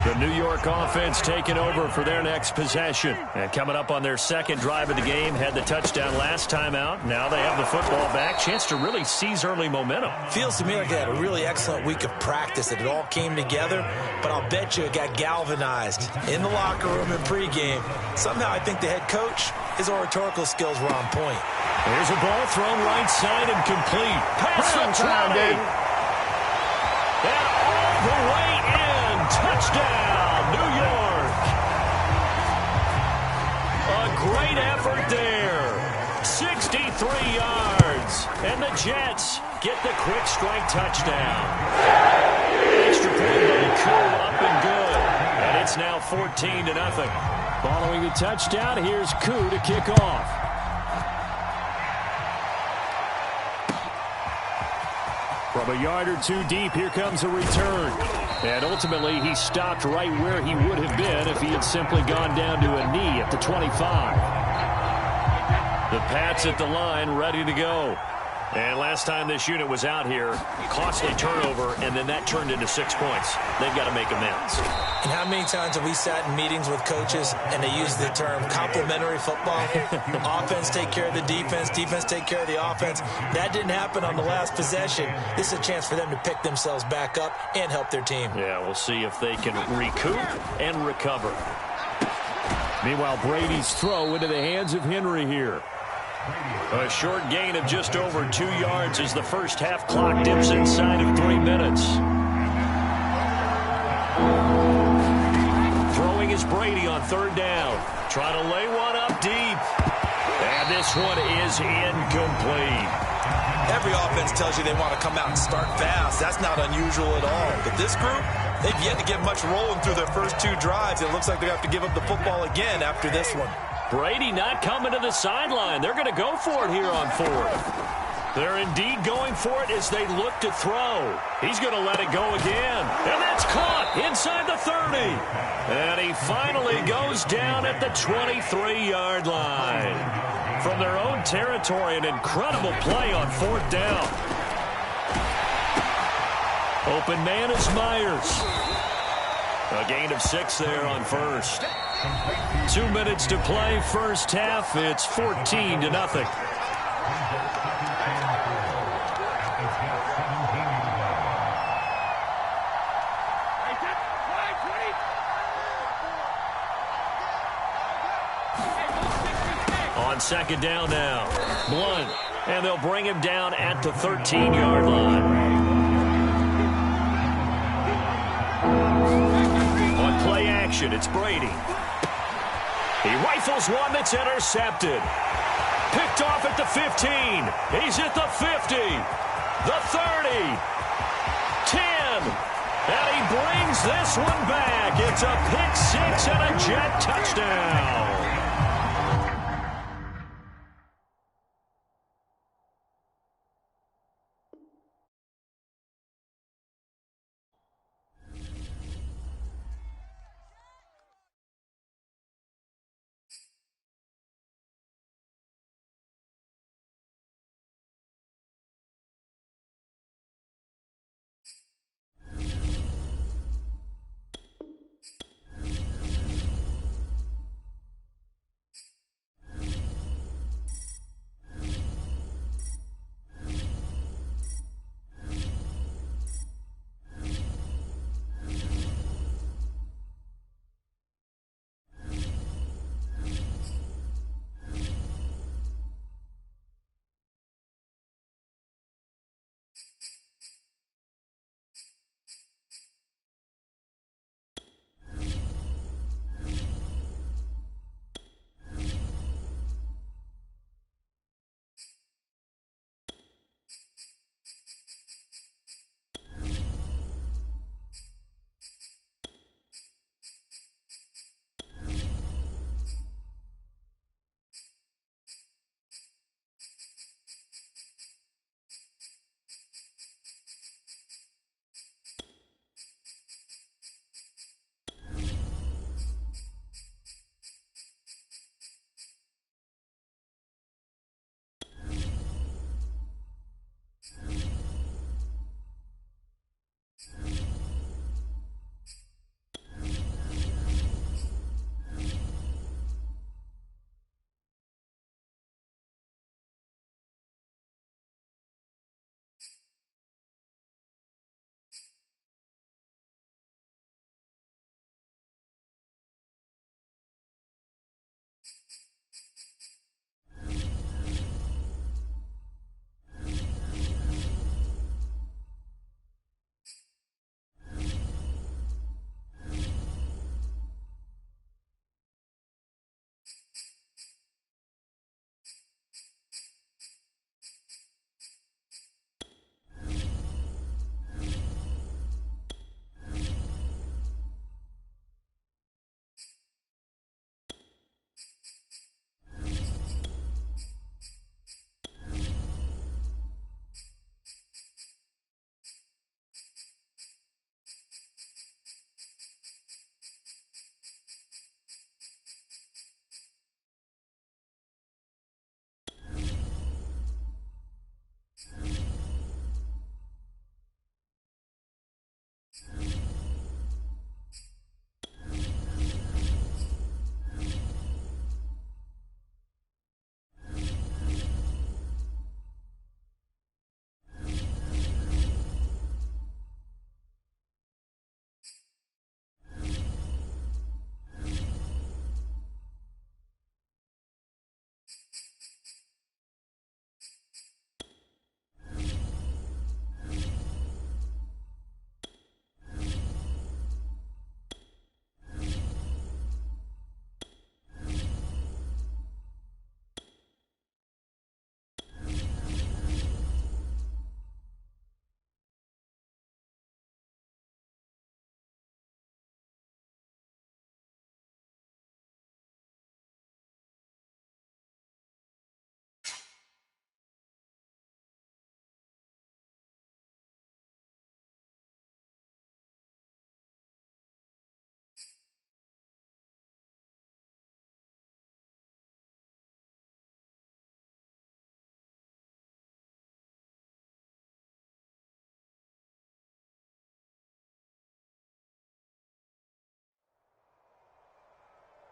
The New York offense taking over for their next possession. And coming up on their second drive of the game, had the touchdown last time out. Now they have the football back. Chance to really seize early momentum. Feels to me like they had a really excellent week of practice, that it all came together. But I'll bet you it got galvanized in the locker room and pregame. Somehow I think the head coach, his oratorical skills were on point. Here's a ball thrown right side and complete. Pass from Trout. And all the way in. Touchdown, New York. A great effort there. 63 yards. And the Jets get the quick strike touchdown. Extra point by Koo, up and good. And it's now 14-0. Following the touchdown, here's Koo to kick off. From a yard or two deep, here comes a return. And ultimately, he stopped right where he would have been if he had simply gone down to a knee at the 25. The Pats at the line, ready to go. And last time this unit was out here, costly turnover, and then that turned into 6 points. They've got to make amends. And how many times have we sat in meetings with coaches and they use the term complementary football? Offense take care of the defense, defense take care of the offense. That didn't happen on the last possession. This is a chance for them to pick themselves back up and help their team. Yeah, we'll see if they can recoup and recover. Meanwhile, Brady's throw into the hands of Henry here. A short gain of just over 2 yards as the first half clock dips inside of 3 minutes. Throwing is Brady on third down. Trying to lay one up deep. And this one is incomplete. Every offense tells you they want to come out and start fast. That's not unusual at all. But this group, they've yet to get much rolling through their first 2 drives. It looks like they have to give up the football again after this one. Brady not coming to the sideline. They're going to go for it here on fourth. They're indeed going for it as they look to throw. He's going to let it go again. And that's caught inside the 30. And he finally goes down at the 23-yard line. From their own territory, an incredible play on fourth down. Open man is Myers. A gain of 6 there on first. 2 minutes to play, first half. It's 14-0. On second down now, Blunt, and they'll bring him down at the 13-yard line. On play action, it's Brady. He rifles one that's intercepted. Picked off at the 15. He's at the 50. The 30. 10. And he brings this one back. It's a pick six and a Jet touchdown.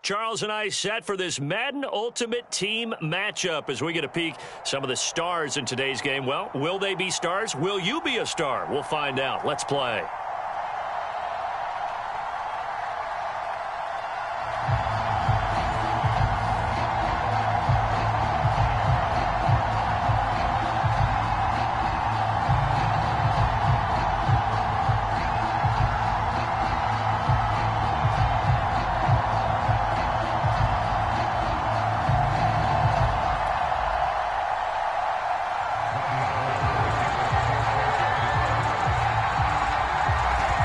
Charles and I set for this Madden Ultimate Team matchup as we get a peek some of the stars in today's game. Well, will they be stars? Will you be a star? We'll find out. Let's play.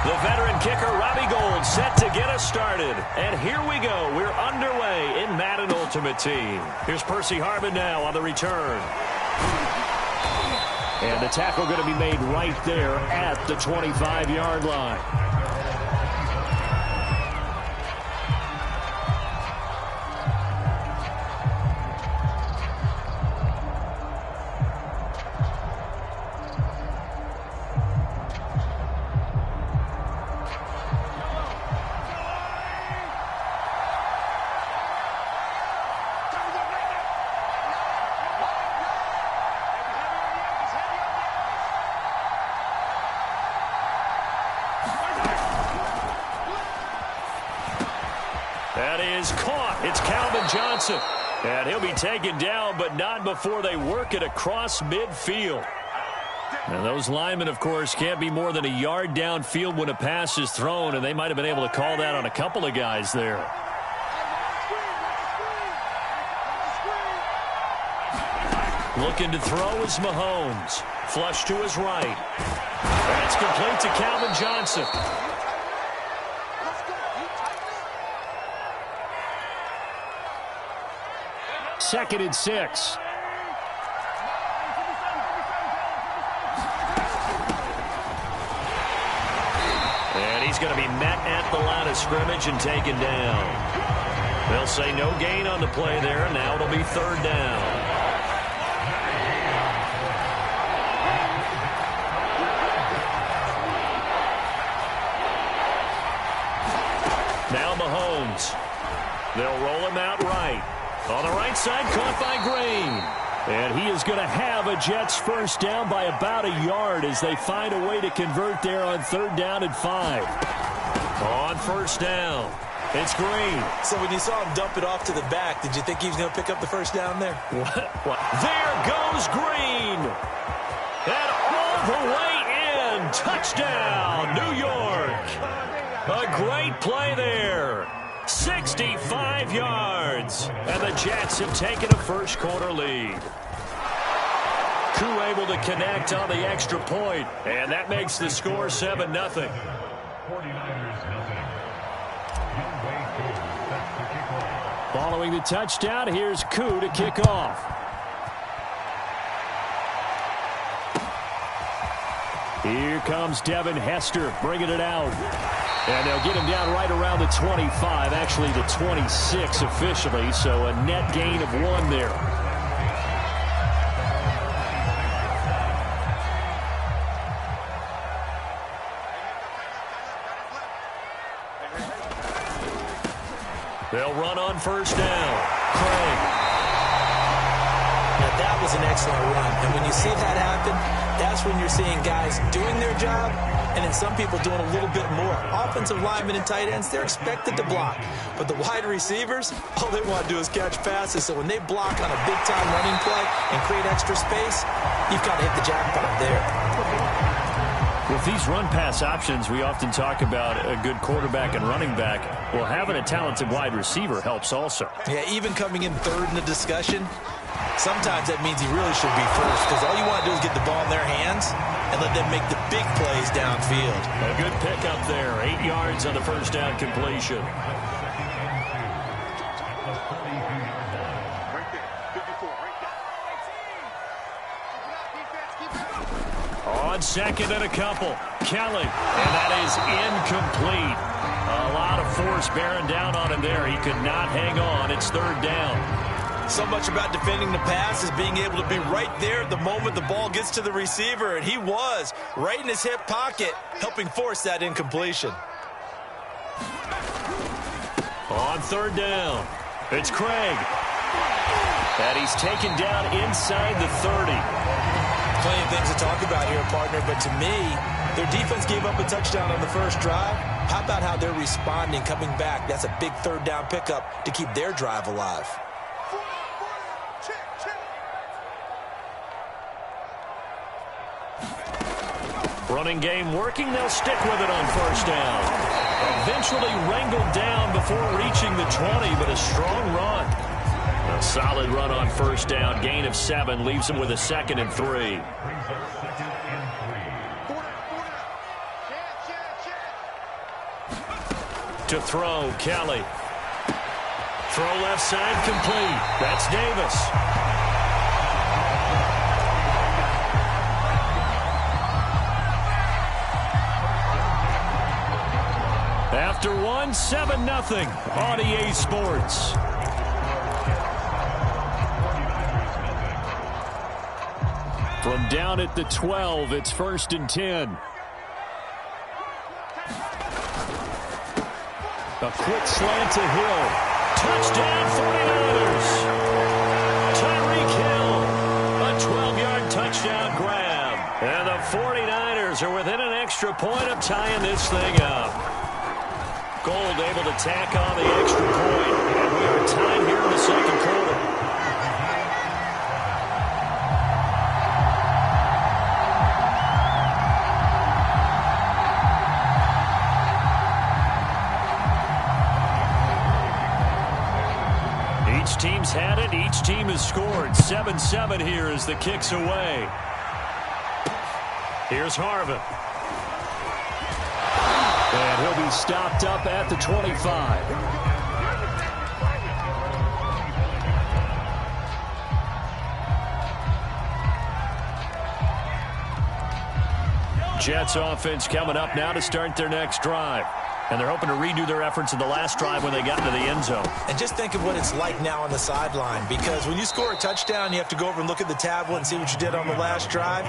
The veteran kicker, Robbie Gould, set to get us started. And here we go. We're underway in Madden Ultimate Team. Here's Percy Harvin now on the return. And the tackle going to be made right there at the 25-yard line. That is caught. It's Calvin Johnson. And he'll be taken down, but not before they work it across midfield. And those linemen, of course, can't be more than a yard downfield when a pass is thrown, and they might have been able to call that on a couple of guys there. Looking to throw is Mahomes. Flush to his right. That's complete to Calvin Johnson. Second and 6. And he's going to be met at the line of scrimmage and taken down. They'll say no gain on the play there. Now it'll be third down. Now Mahomes. They'll roll him out right. On the right side, caught by Green. And he is going to have a Jets first down by about a yard as they find a way to convert there on third down and 5. On first down, it's Green. So when you saw him dump it off to the back, did you think he was going to pick up the first down there? What? There goes Green. And all the way in. Touchdown, New York. A great play there. 65 yards. And the Jets have taken a first quarter lead. Koo able to connect on the extra point, and that makes the score 7-0. Following the touchdown, here's Koo to kick off. Here comes Devin Hester bringing it out. And they'll get him down right around the 25, actually the 26 officially, so a net gain of 1 there. They'll run on first down. Craig. Now that was an excellent run, and when you see that happen, that's when you're seeing guys doing their job, and then some people doing a little bit more. Offensive linemen and tight ends, they're expected to block. But the wide receivers, all they want to do is catch passes. So when they block on a big-time running play and create extra space, you've got to hit the jackpot there. With these run-pass options, we often talk about a good quarterback and running back. Well, having a talented wide receiver helps also. Yeah, even coming in third in the discussion, sometimes that means he really should be first, because all you want to do is get the ball in their hands and let them make the big plays downfield. A good pickup there. 8 yards on the first down completion. On second and a couple, Kelly, and that is incomplete. A lot of force bearing down on him there. He could not hang on. It's third down. So much about defending the pass is being able to be right there at the moment the ball gets to the receiver, and he was right in his hip pocket, helping force that incompletion. On third down, it's Craig. And he's taken down inside the 30. Plenty of things to talk about here, partner, but to me, their defense gave up a touchdown on the first drive. How about how they're responding, coming back? That's a big third down pickup to keep their drive alive. Running game working. They'll stick with it on first down. Eventually wrangled down before reaching the 20, but a strong run. A solid run on first down. Gain of 7 leaves him with a 2nd and 3. To throw, Kelly. Throw left side complete. That's Davis. After 7-0 on EA Sports. From down at the 12, it's 1st and 10. A quick slant to Hill. Touchdown, 49ers. Tyreek Hill. A 12-yard touchdown grab. And the 49ers are within an extra point of tying this thing up. Gold able to tack on the extra point. And we are tied here in the second quarter. Each team's had it. Each team has scored. 7-7 here as the kick's away. Here's Harvin. And he'll be stopped up at the 25. Jets offense coming up now to start their next drive. And they're hoping to redo their efforts in the last drive when they got into the end zone. And just think of what it's like now on the sideline, because when you score a touchdown, you have to go over and look at the tablet and see what you did on the last drive.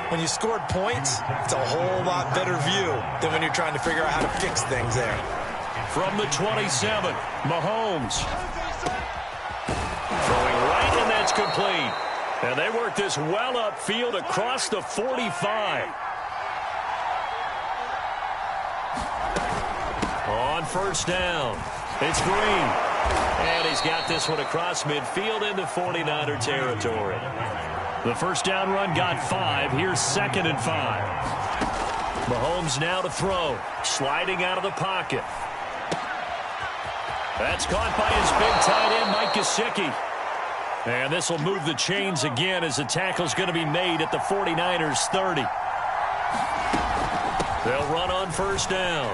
When you scored points, it's a whole lot better view than when you're trying to figure out how to fix things there. From the 27, Mahomes. Throwing right, and that's complete. And they work this well upfield across the 45. On first down, it's Green. And he's got this one across midfield into 49er territory. The first down run got 5. Here's 2nd and 5. Mahomes now to throw. Sliding out of the pocket. That's caught by his big tight end, Mike Gesicki. And this will move the chains again as the tackle's going to be made at the 49ers 30. They'll run on first down.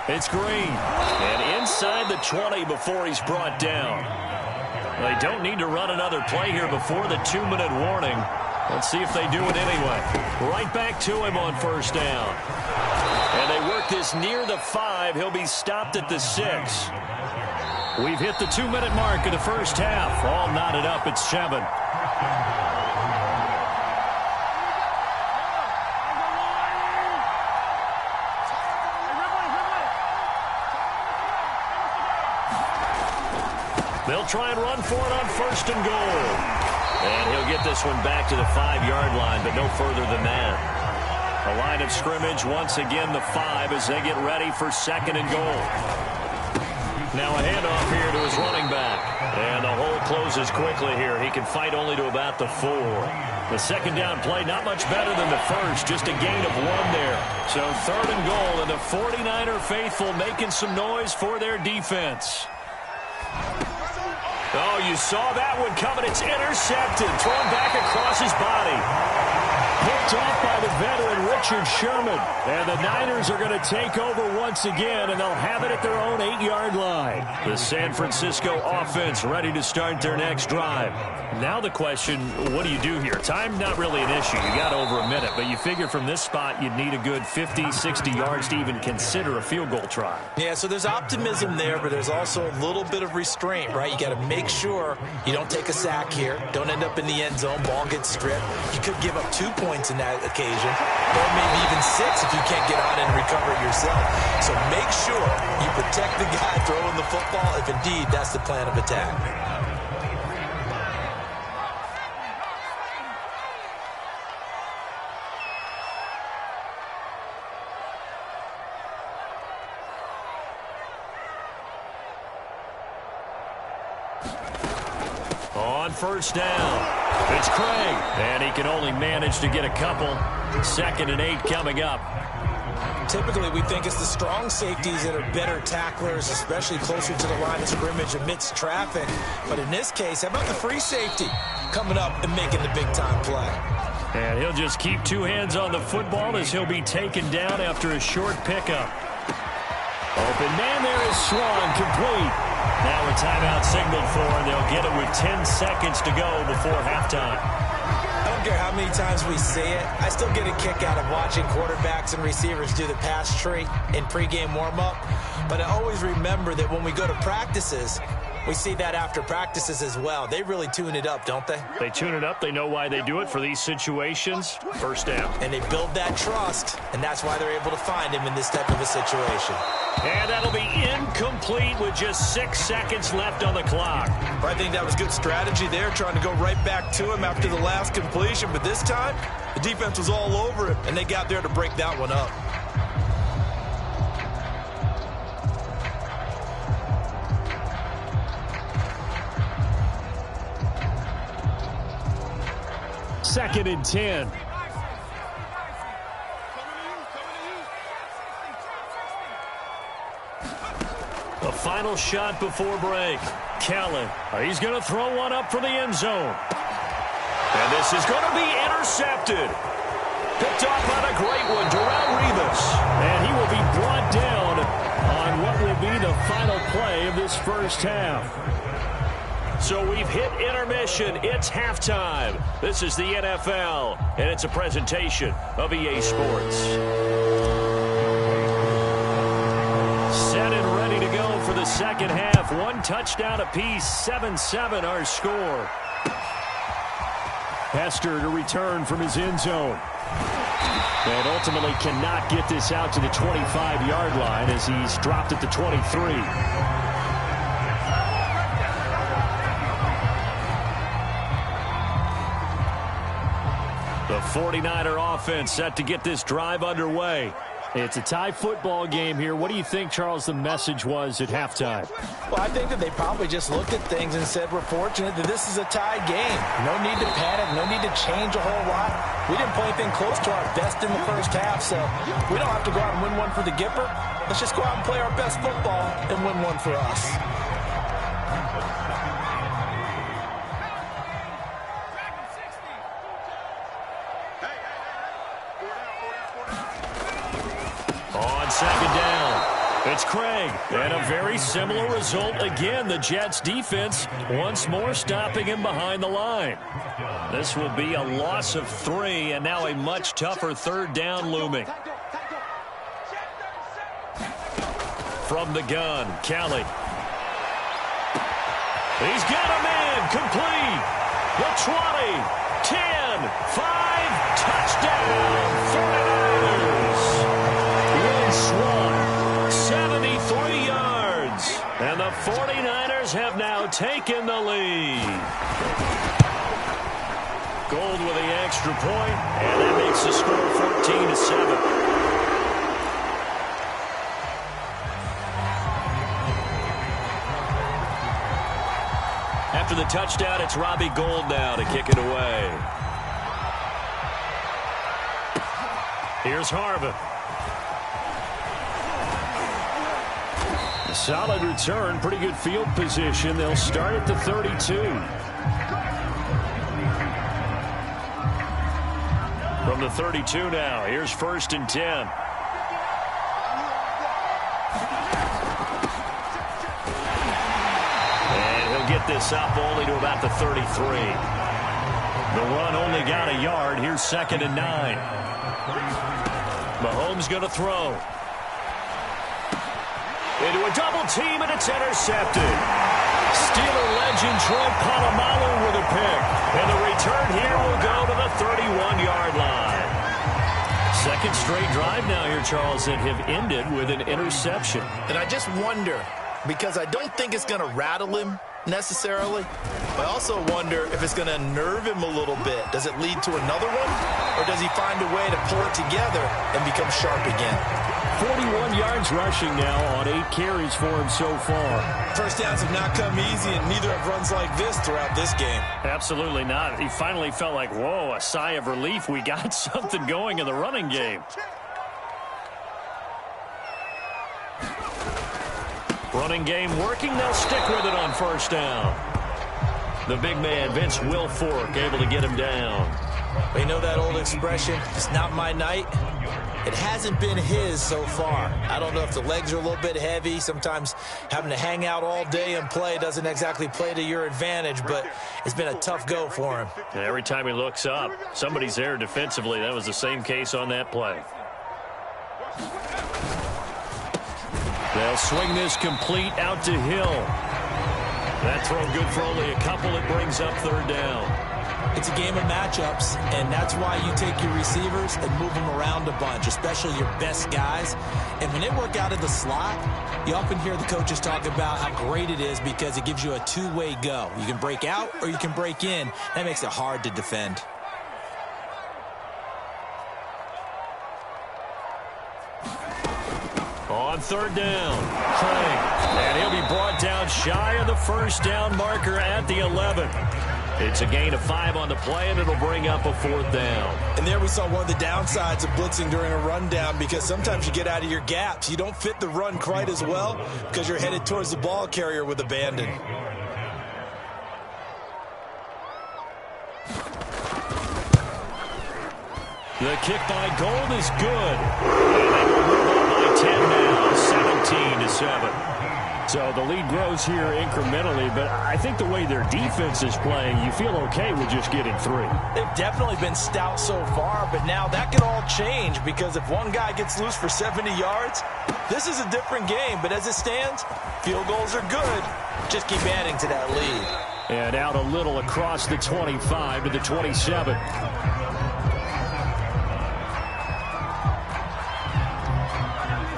It's Green. And inside the 20 before he's brought down. They don't need to run another play here before the 2-minute warning. Let's see if they do it anyway. Right back to him on first down. And they work this near the 5. He'll be stopped at the 6. We've hit the 2-minute mark of the first half. All knotted up at 7. They'll try and run for it on 1st and goal. And he'll get this one back to the 5-yard line, but no further than that. A line of scrimmage, once again the 5 as they get ready for 2nd and goal. Now a handoff here to his running back. And the hole closes quickly here. He can fight only to about the 4. The 2nd down play not much better than the first, just a gain of 1 there. So 3rd and goal, and the 49er faithful making some noise for their defense. Oh, you saw that one coming. It's intercepted. Thrown back across his body. Picked off by the veteran Richard Sherman. And the Niners are going to take over once again, and they'll have it at their own 8-yard line. The San Francisco offense ready to start their next drive. Now the question, what do you do here? Time not really an issue. You got over a minute, but you figure from this spot you'd need a good 50, 60 yards to even consider a field goal try. Yeah, so there's optimism there, but there's also a little bit of restraint, right? You got to make sure you don't take a sack here. Don't end up in the end zone. Ball gets stripped. You could give up 2 points points in that occasion, or maybe even 6 if you can't get on and recover it yourself. So make sure you protect the guy throwing the football if indeed that's the plan of attack. On first down, it's Craig, and he can only manage to get a couple. 2nd and 8 coming up. Typically, we think it's the strong safeties that are better tacklers, especially closer to the line of scrimmage amidst traffic. But in this case, how about the free safety coming up and making the big-time play? And he'll just keep 2 hands on the football as he'll be taken down after a short pickup. Open man there is swung complete. Now a timeout signaled for, and they'll get it with 10 seconds to go before halftime. I don't care how many times we see it. I still get a kick out of watching quarterbacks and receivers do the pass tree in pregame warm-up. But I always remember that when we go to practices, we see that after practices as well. They really tune it up, don't they? They tune it up. They know why they do it for these situations. First down. And they build that trust, and that's why they're able to find him in this type of a situation. And that'll be incomplete with just 6 seconds left on the clock. I think that was good strategy there, trying to go right back to him after the last completion. But this time, the defense was all over him, and they got there to break that one up. Second and 10. The final shot before break. Kellen, he's going to throw one up for the end zone. And this is going to be intercepted. Picked off on a great one, Darrelle Revis. And he will be brought down on what will be the final play of this first half. So we've hit intermission. It's halftime. This is the NFL, and it's a presentation of EA Sports. Set and ready to go for the second half. 1 touchdown apiece, 7-7 our score. Hester to return from his end zone. And ultimately cannot get this out to the 25-yard line as he's dropped at the 23. The 49er offense set to get this drive underway. It's a tie football game here. What do you think, Charles, the message was at halftime? Well, I think that they probably just looked at things and said, we're fortunate that this is a tie game. No need to panic, no need to change a whole lot. We didn't play anything close to our best in the first half, so we don't have to go out and win one for the Gipper. Let's just go out and play our best football and win one for us. Second down. It's Craig. And a very similar result again. The Jets defense once more stopping him behind the line. This will be a loss of 3 and now a much tougher third down looming. From the gun, Kelly. He's got a man complete. The 20, 10, 5, touchdown, 49ers. Swung 73 yards. And the 49ers have now taken the lead. Gold with the extra point, and that makes the score 14-7. After the touchdown, it's Robbie Gould now to kick it away. Here's Harvin. Solid return, pretty good field position. They'll start at the 32. From the 32 now, here's 1st and 10. And he'll get this up only to about the 33. The run only got a yard. Here's 2nd and 9. Mahomes going to throw. Into a double team, and it's intercepted. Steeler legend Troy Polamalu with a pick. And the return here will go to the 31-yard line. Second straight drive now here, Charles, that have ended with an interception. And I just wonder, because I don't think it's going to rattle him necessarily, but I also wonder if it's going to nerve him a little bit. Does it lead to another one, or does he find a way to pull it together and become sharp again? 41 yards rushing now on 8 carries for him so far. First downs have not come easy, and neither have runs like this throughout this game. Absolutely not. He finally felt like, whoa, a sigh of relief. We got something going in the running game. Running game working. They'll stick with it on first down. The big man, Vince Wilfork, able to get him down. You know that old expression, it's not my night? It hasn't been his so far. I don't know if the legs are a little bit heavy. Sometimes having to hang out all day and play doesn't exactly play to your advantage, but it's been a tough go for him. And every time he looks up, somebody's there defensively. That was the same case on that play. They'll swing this complete out to Hill. That throw good for only a couple. It brings up third down. It's a game of matchups, and that's why you take your receivers and move them around a bunch, especially your best guys. And when they work out of the slot, you often hear the coaches talk about how great it is because it gives you a two-way go. You can break out or you can break in. That makes it hard to defend. On third down, Craig. And he'll be brought down shy of the first down marker at the 11. It's a gain of 5 on the play, and it'll bring up a fourth down. And there we saw one of the downsides of blitzing during a rundown, because sometimes you get out of your gaps. You don't fit the run quite as well because you're headed towards the ball carrier with abandon. The kick by Gold is good. And they will move on by 10 now, 17-7. So the lead grows here incrementally, but I think the way their defense is playing, you feel okay with just getting 3. They've definitely been stout so far, but now that can all change, because if one guy gets loose for 70 yards, this is a different game. But as it stands, field goals are good. Just keep adding to that lead. And out a little across the 25 to the 27.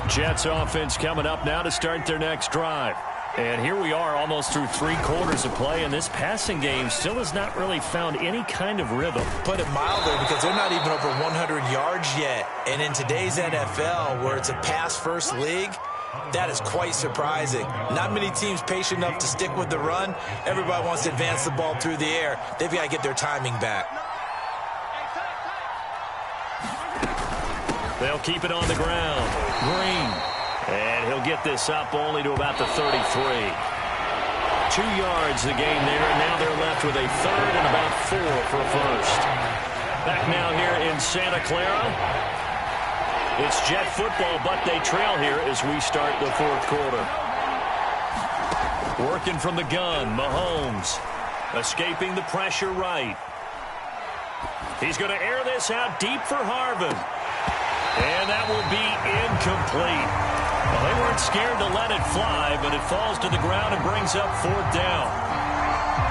Jets offense coming up now to start their next drive. And here we are almost through 3 quarters of play, and this passing game still has not really found any kind of rhythm. Put it mildly, because they're not even over 100 yards yet. And in today's NFL, where it's a pass-first league, that is quite surprising. Not many teams patient enough to stick with the run. Everybody wants to advance the ball through the air. They've got to get their timing back. They'll keep it on the ground. Green. And he'll get this up only to about the 33. 2 yards the gain there, and now they're left with a third and about 4 for a first. Back now here in Santa Clara. It's Jet football, but they trail here as we start the fourth quarter. Working from the gun, Mahomes. Escaping the pressure right. He's going to air this out deep for Harvin. And that will be incomplete. Well, they weren't scared to let it fly, but it falls to the ground and brings up fourth down.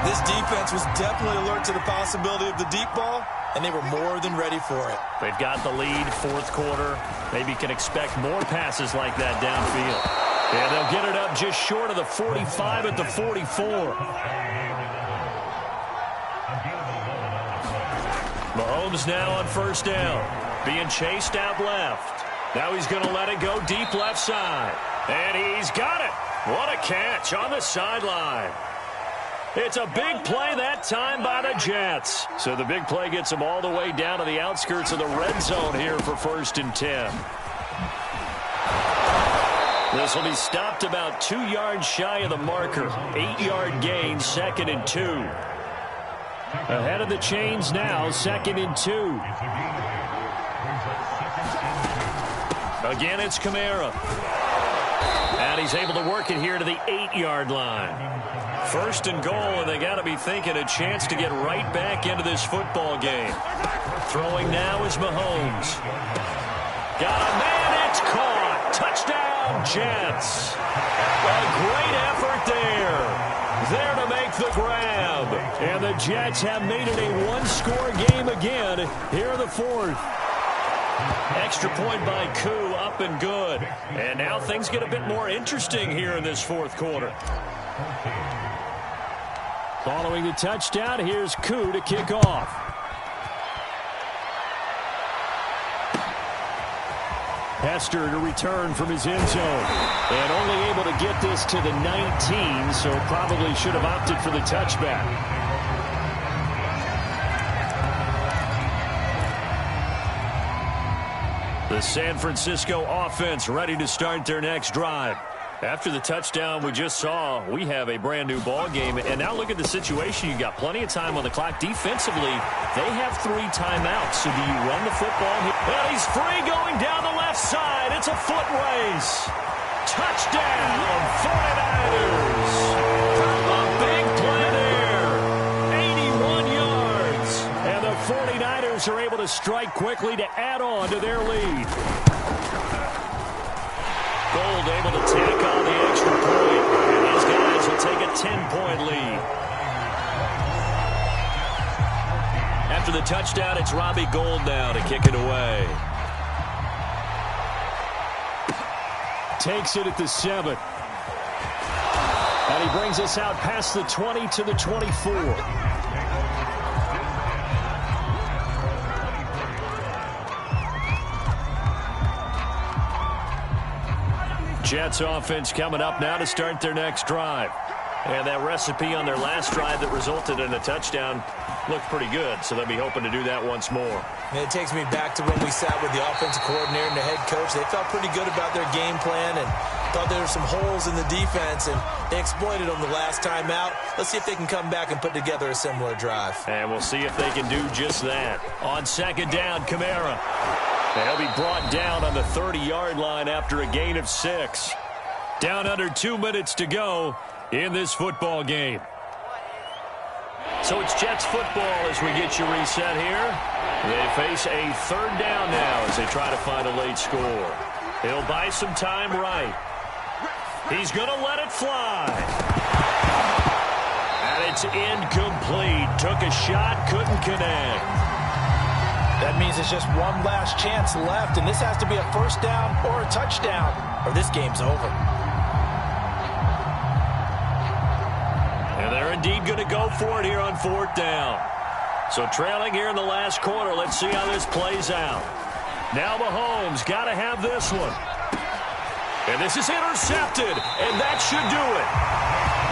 This defense was definitely alert to the possibility of the deep ball, and they were more than ready for it. They've got the lead, fourth quarter. Maybe can expect more passes like that downfield. And they'll get it up just short of the 45 at the 44. Mahomes now on first down. Being chased out left. Now he's going to let it go deep left side. And he's got it. What a catch on the sideline. It's a big play that time by the Jets. So the big play gets them all the way down to the outskirts of the red zone here for 1st and 10. This will be stopped about 2 yards shy of the marker. 8-yard gain, 2nd and 2. Ahead of the chains now, 2nd and 2. Again, it's Kamara. And he's able to work it here to the 8-yard line. 1st and goal, and they got to be thinking a chance to get right back into this football game. Throwing now is Mahomes. Got a man, it's caught. Touchdown, Jets. A great effort there. There to make the grab. And the Jets have made it a one-score game again here in the fourth. Extra point by Koo, up and good. And now things get a bit more interesting here in this fourth quarter. Following the touchdown, here's Koo to kick off. Hester to return from his end zone. And only able to get this to the 19, so probably should have opted for the touchback. The San Francisco offense ready to start their next drive. After the touchdown we just saw, we have a brand new ball game. And now look at the situation. You got plenty of time on the clock. Defensively, they have 3 timeouts. So do you run the football? Well, he's free going down the left side. It's a foot race. Touchdown, 49ers. A big play there. 81 yards. And the 49ers are able to strike quickly to add on to their lead. Gold able to tack on the extra point. And these guys will take a 10-point lead. After the touchdown, it's Robbie Gould now to kick it away. Takes it at the 7. And he brings us out past the 20 to the 24. Jets offense coming up now to start their next drive. And that recipe on their last drive that resulted in a touchdown looked pretty good, so they'll be hoping to do that once more. And it takes me back to when we sat with the offensive coordinator and the head coach. They felt pretty good about their game plan and thought there were some holes in the defense, and they exploited them the last time out. Let's see if they can come back and put together a similar drive. And we'll see if they can do just that. On second down, Kamara. And he'll be brought down on the 30-yard line after a gain of 6. Down under 2 minutes to go in this football game. So it's Jets football as we get you reset here. They face a third down now as they try to find a late score. He'll buy some time right. He's going to let it fly. And it's incomplete. Took a shot, couldn't connect. That means it's just one last chance left, and this has to be a first down or a touchdown, or this game's over. And they're indeed going to go for it here on fourth down. So trailing here in the last quarter, let's see how this plays out. Now Mahomes got to have this one. And this is intercepted, and that should do it.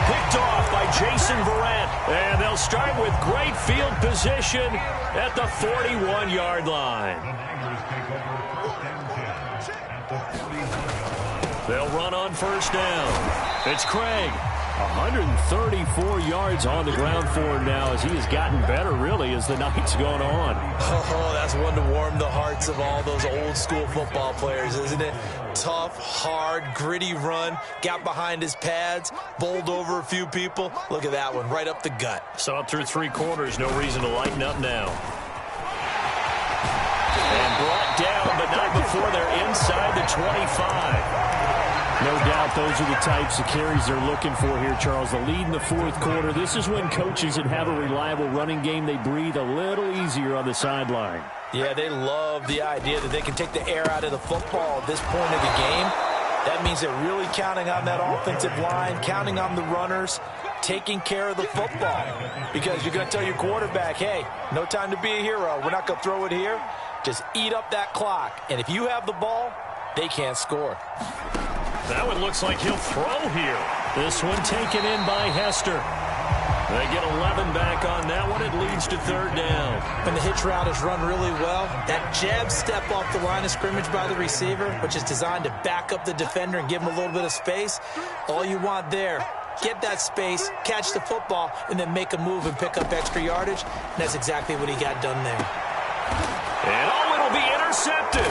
Picked off by Jason Verrett. And they'll start with great field position at the 41-yard line. They'll run on first down. It's Craig. 134 yards on the ground for him now as he has gotten better, really, as the night's gone on. Oh, that's one to warm the hearts of all those old-school football players, isn't it? Tough, hard, gritty run. Got behind his pads, bowled over a few people. Look at that one, right up the gut. Saw it through 3 quarters. No reason to lighten up now. And brought down, but not before they're inside the 25. No doubt those are the types of carries they're looking for here, Charles. The lead in the fourth quarter. This is when coaches that have a reliable running game, they breathe a little easier on the sideline. Yeah, they love the idea that they can take the air out of the football at this point of the game. That means they're really counting on that offensive line, counting on the runners, taking care of the football. Because you're going to tell your quarterback, hey, no time to be a hero. We're not going to throw it here. Just eat up that clock. And if you have the ball, they can't score. That one looks like he'll throw here. This one taken in by Hester. They get 11 back on that one. It leads to third down. And the hitch route is run really well. That jab step off the line of scrimmage by the receiver, which is designed to back up the defender and give him a little bit of space. All you want there, get that space, catch the football, and then make a move and pick up extra yardage. And that's exactly what he got done there. And it'll be intercepted.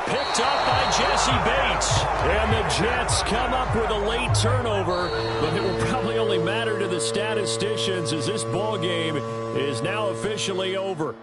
Picked up by Jesse Bates. And the Jets come up with a late turnover, but it will probably only matter to the statisticians as this ball game is now officially over.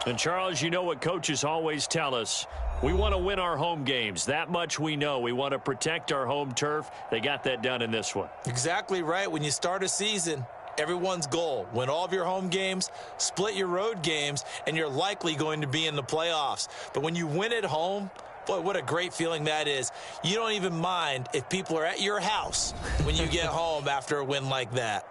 And Charles, you know what coaches always tell us. We want to win our home games. That much we know. We want to protect our home turf. They got that done in this one. Exactly right. When you start a season, everyone's goal: win all of your home games, split your road games, and you're likely going to be in the playoffs. But when you win at home, boy, what a great feeling that is. You don't even mind if people are at your house when you get home after a win like that.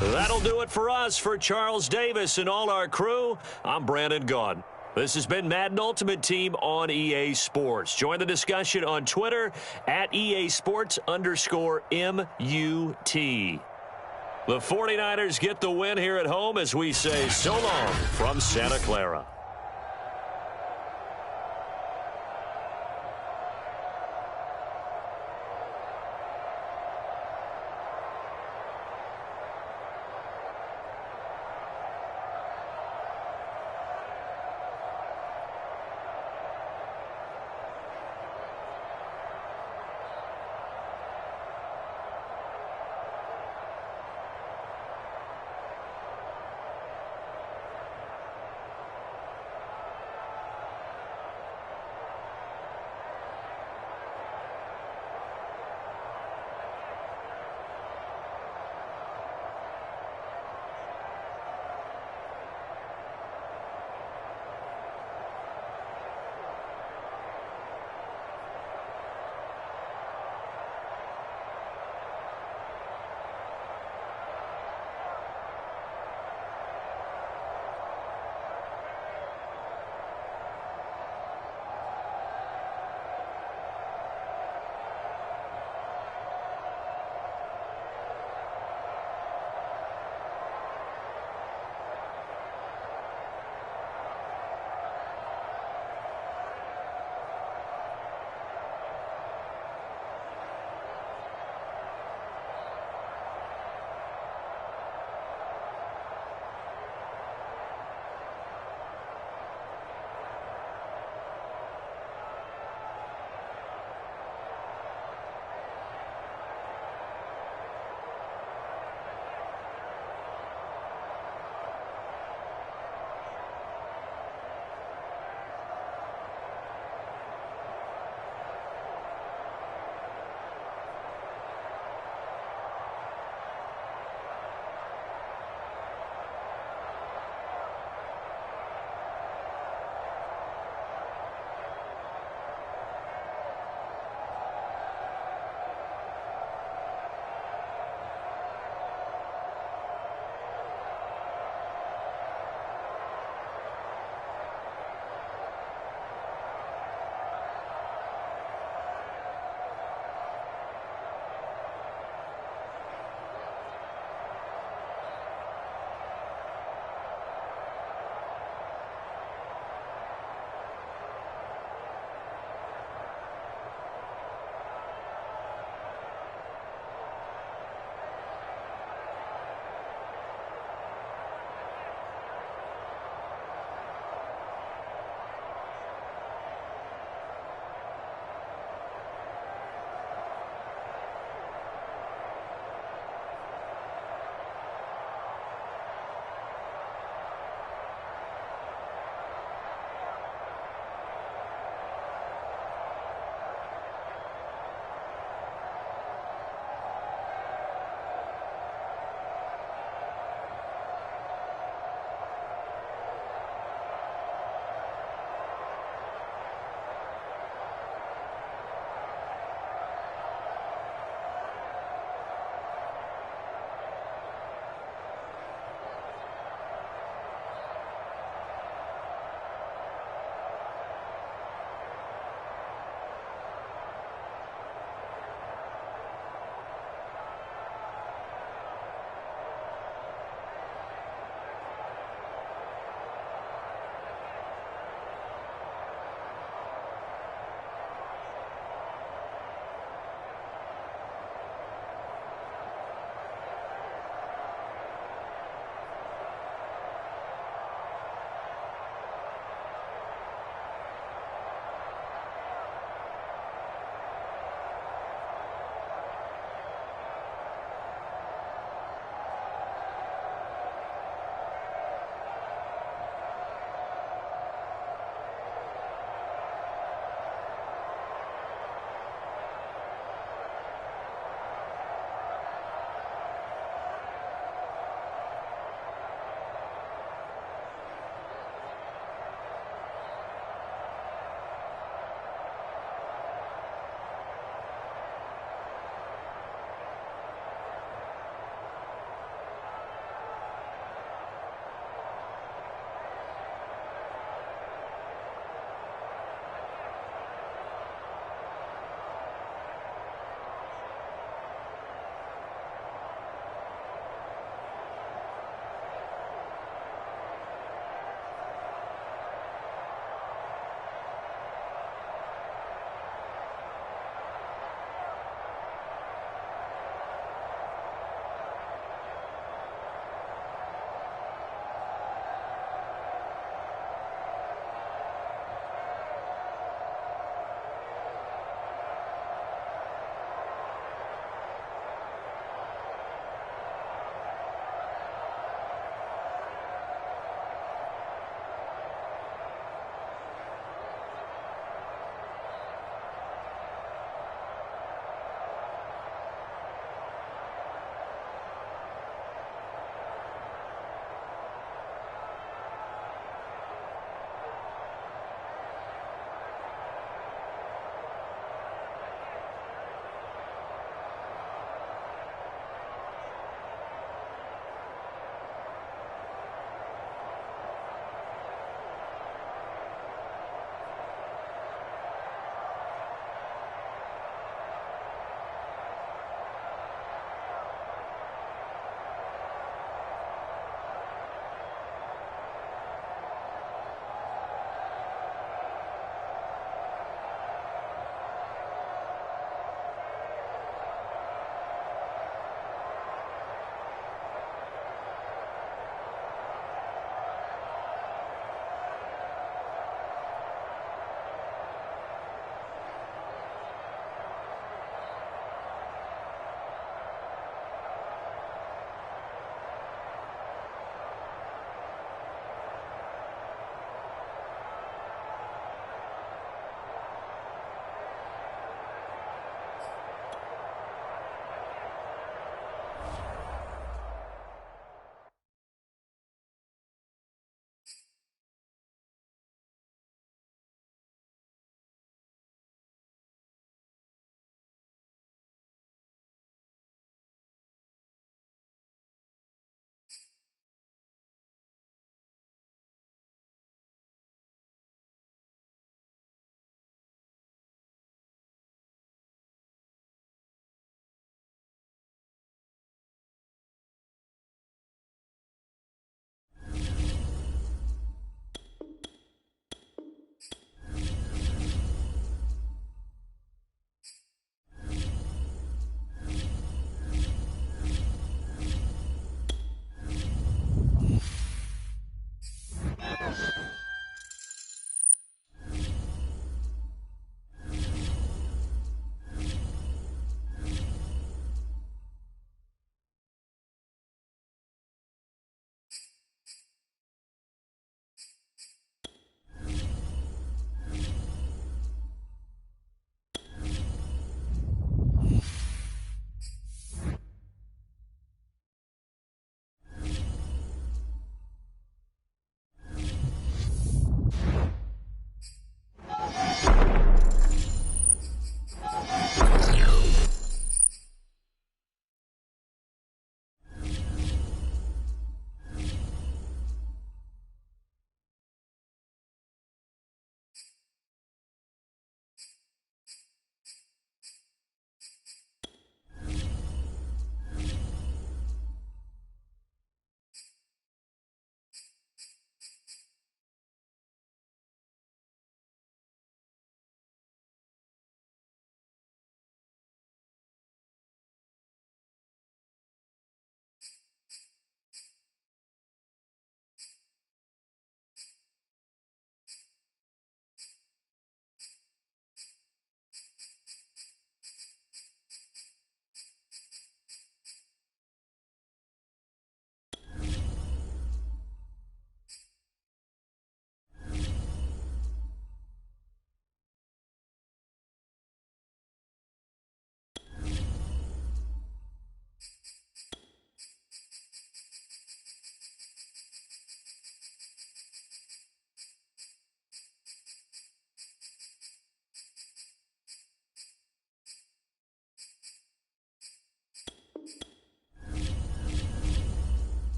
That'll do it for us. For Charles Davis and all our crew, I'm Brandon Gaudin. This has been Madden Ultimate Team on EA Sports. Join the discussion on Twitter at EA Sports_MUT. The 49ers get the win here at home as we say so long from Santa Clara.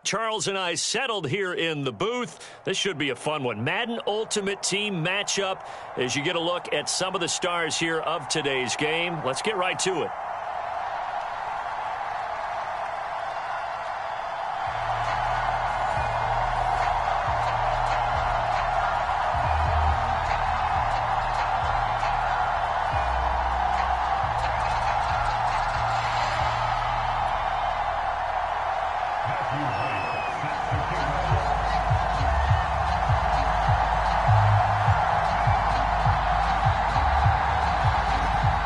Charles and I settled here in the booth. This should be a fun one. Madden Ultimate Team matchup as you get a look at some of the stars here of today's game. Let's get right to it.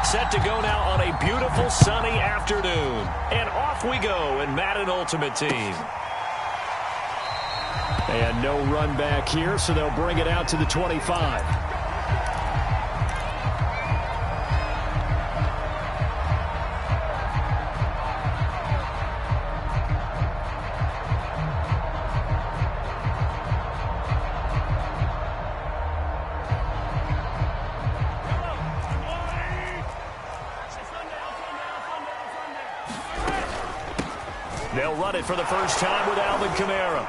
Set to go now on a beautiful sunny afternoon. And off we go in Madden Ultimate Team. And no run back here, so they'll bring it out to the 25. They'll run it for the first time with Alvin Kamara.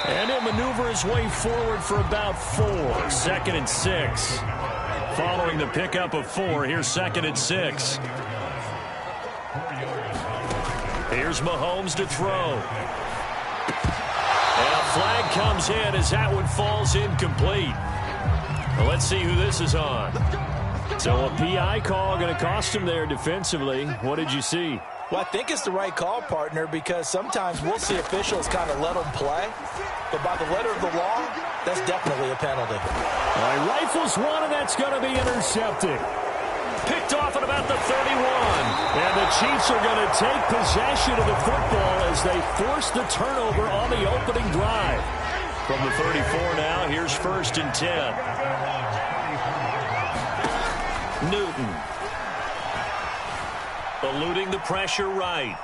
And he'll maneuver his way forward for about 4. 2nd and 6. Following the pickup of 4, here's 2nd and 6. Here's Mahomes to throw. And a flag comes in as that one falls incomplete. Well, let's see who this is on. So a PI call going to cost him there defensively. What did you see? Well, I think it's the right call, partner, because sometimes we'll see officials kind of let them play. But by the letter of the law, that's definitely a penalty. All right, rifles one, and that's going to be intercepted. Picked off at about the 31. And the Chiefs are going to take possession of the football as they force the turnover on the opening drive. From the 34 now, here's 1st and 10. Newton. Eluding the pressure right.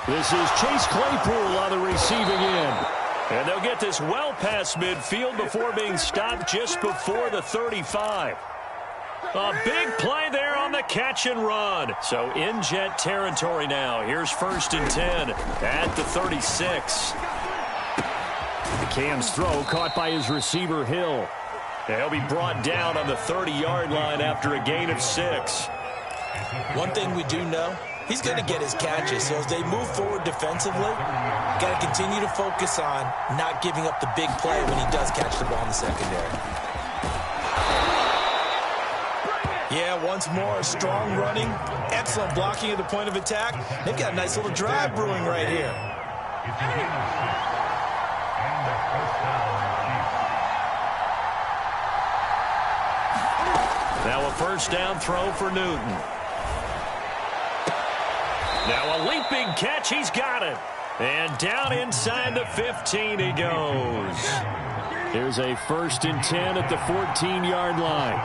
This is Chase Claypool on the receiving end. And they'll get this well past midfield before being stopped just before the 35. A big play there on the catch and run. So in jet territory now. Here's 1st and 10 at the 36. The Cam's throw caught by his receiver Hill. He'll be brought down on the 30-yard line after a gain of 6. One thing we do know, he's going to get his catches. So as they move forward defensively, got to continue to focus on not giving up the big play when he does catch the ball in the secondary. Yeah, once more, strong running, excellent blocking at the point of attack. They've got a nice little drive brewing right here. Now a first down throw for Newton. Now a leaping catch, he's got it. And down inside the 15 he goes. Here's a 1st and 10 at the 14-yard line.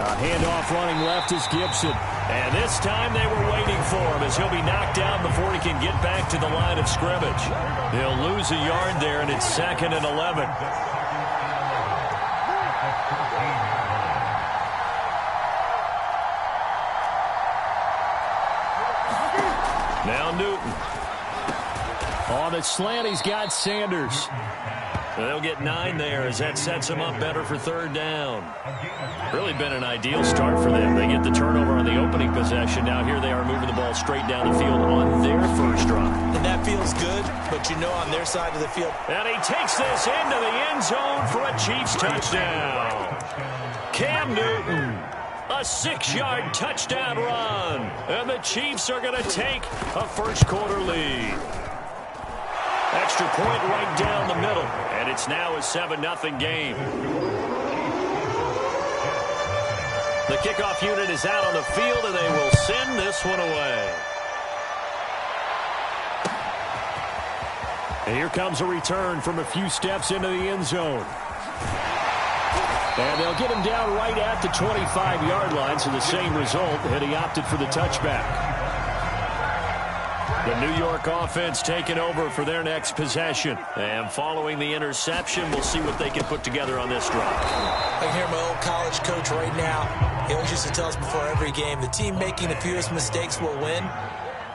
A handoff running left is Gibson. And this time they were waiting for him as he'll be knocked down before he can get back to the line of scrimmage. They'll lose a yard there, and it's 2nd and 11. Now Newton. On the slant, he's got Sanders. They'll get 9 there as that sets them up better for 3rd down. Really been an ideal start for them. They get the turnover on the opening possession. Now here they are moving the ball straight down the field on their first drive. And that feels good, but you know on their side of the field. And he takes this into the end zone for a Chiefs touchdown. Cam Newton. A 6-yard touchdown run. And the Chiefs are going to take a first-quarter lead. Extra point right down the middle. And it's now a 7-0 game. The kickoff unit is out on the field, and they will send this one away. And here comes a return from a few steps into the end zone. And they'll get him down right at the 25-yard line, so the same result, and he opted for the touchback. The New York offense taking over for their next possession. And following the interception, we'll see what they can put together on this drive. I can hear my old college coach right now. He always used to tell us before every game, the team making the fewest mistakes will win.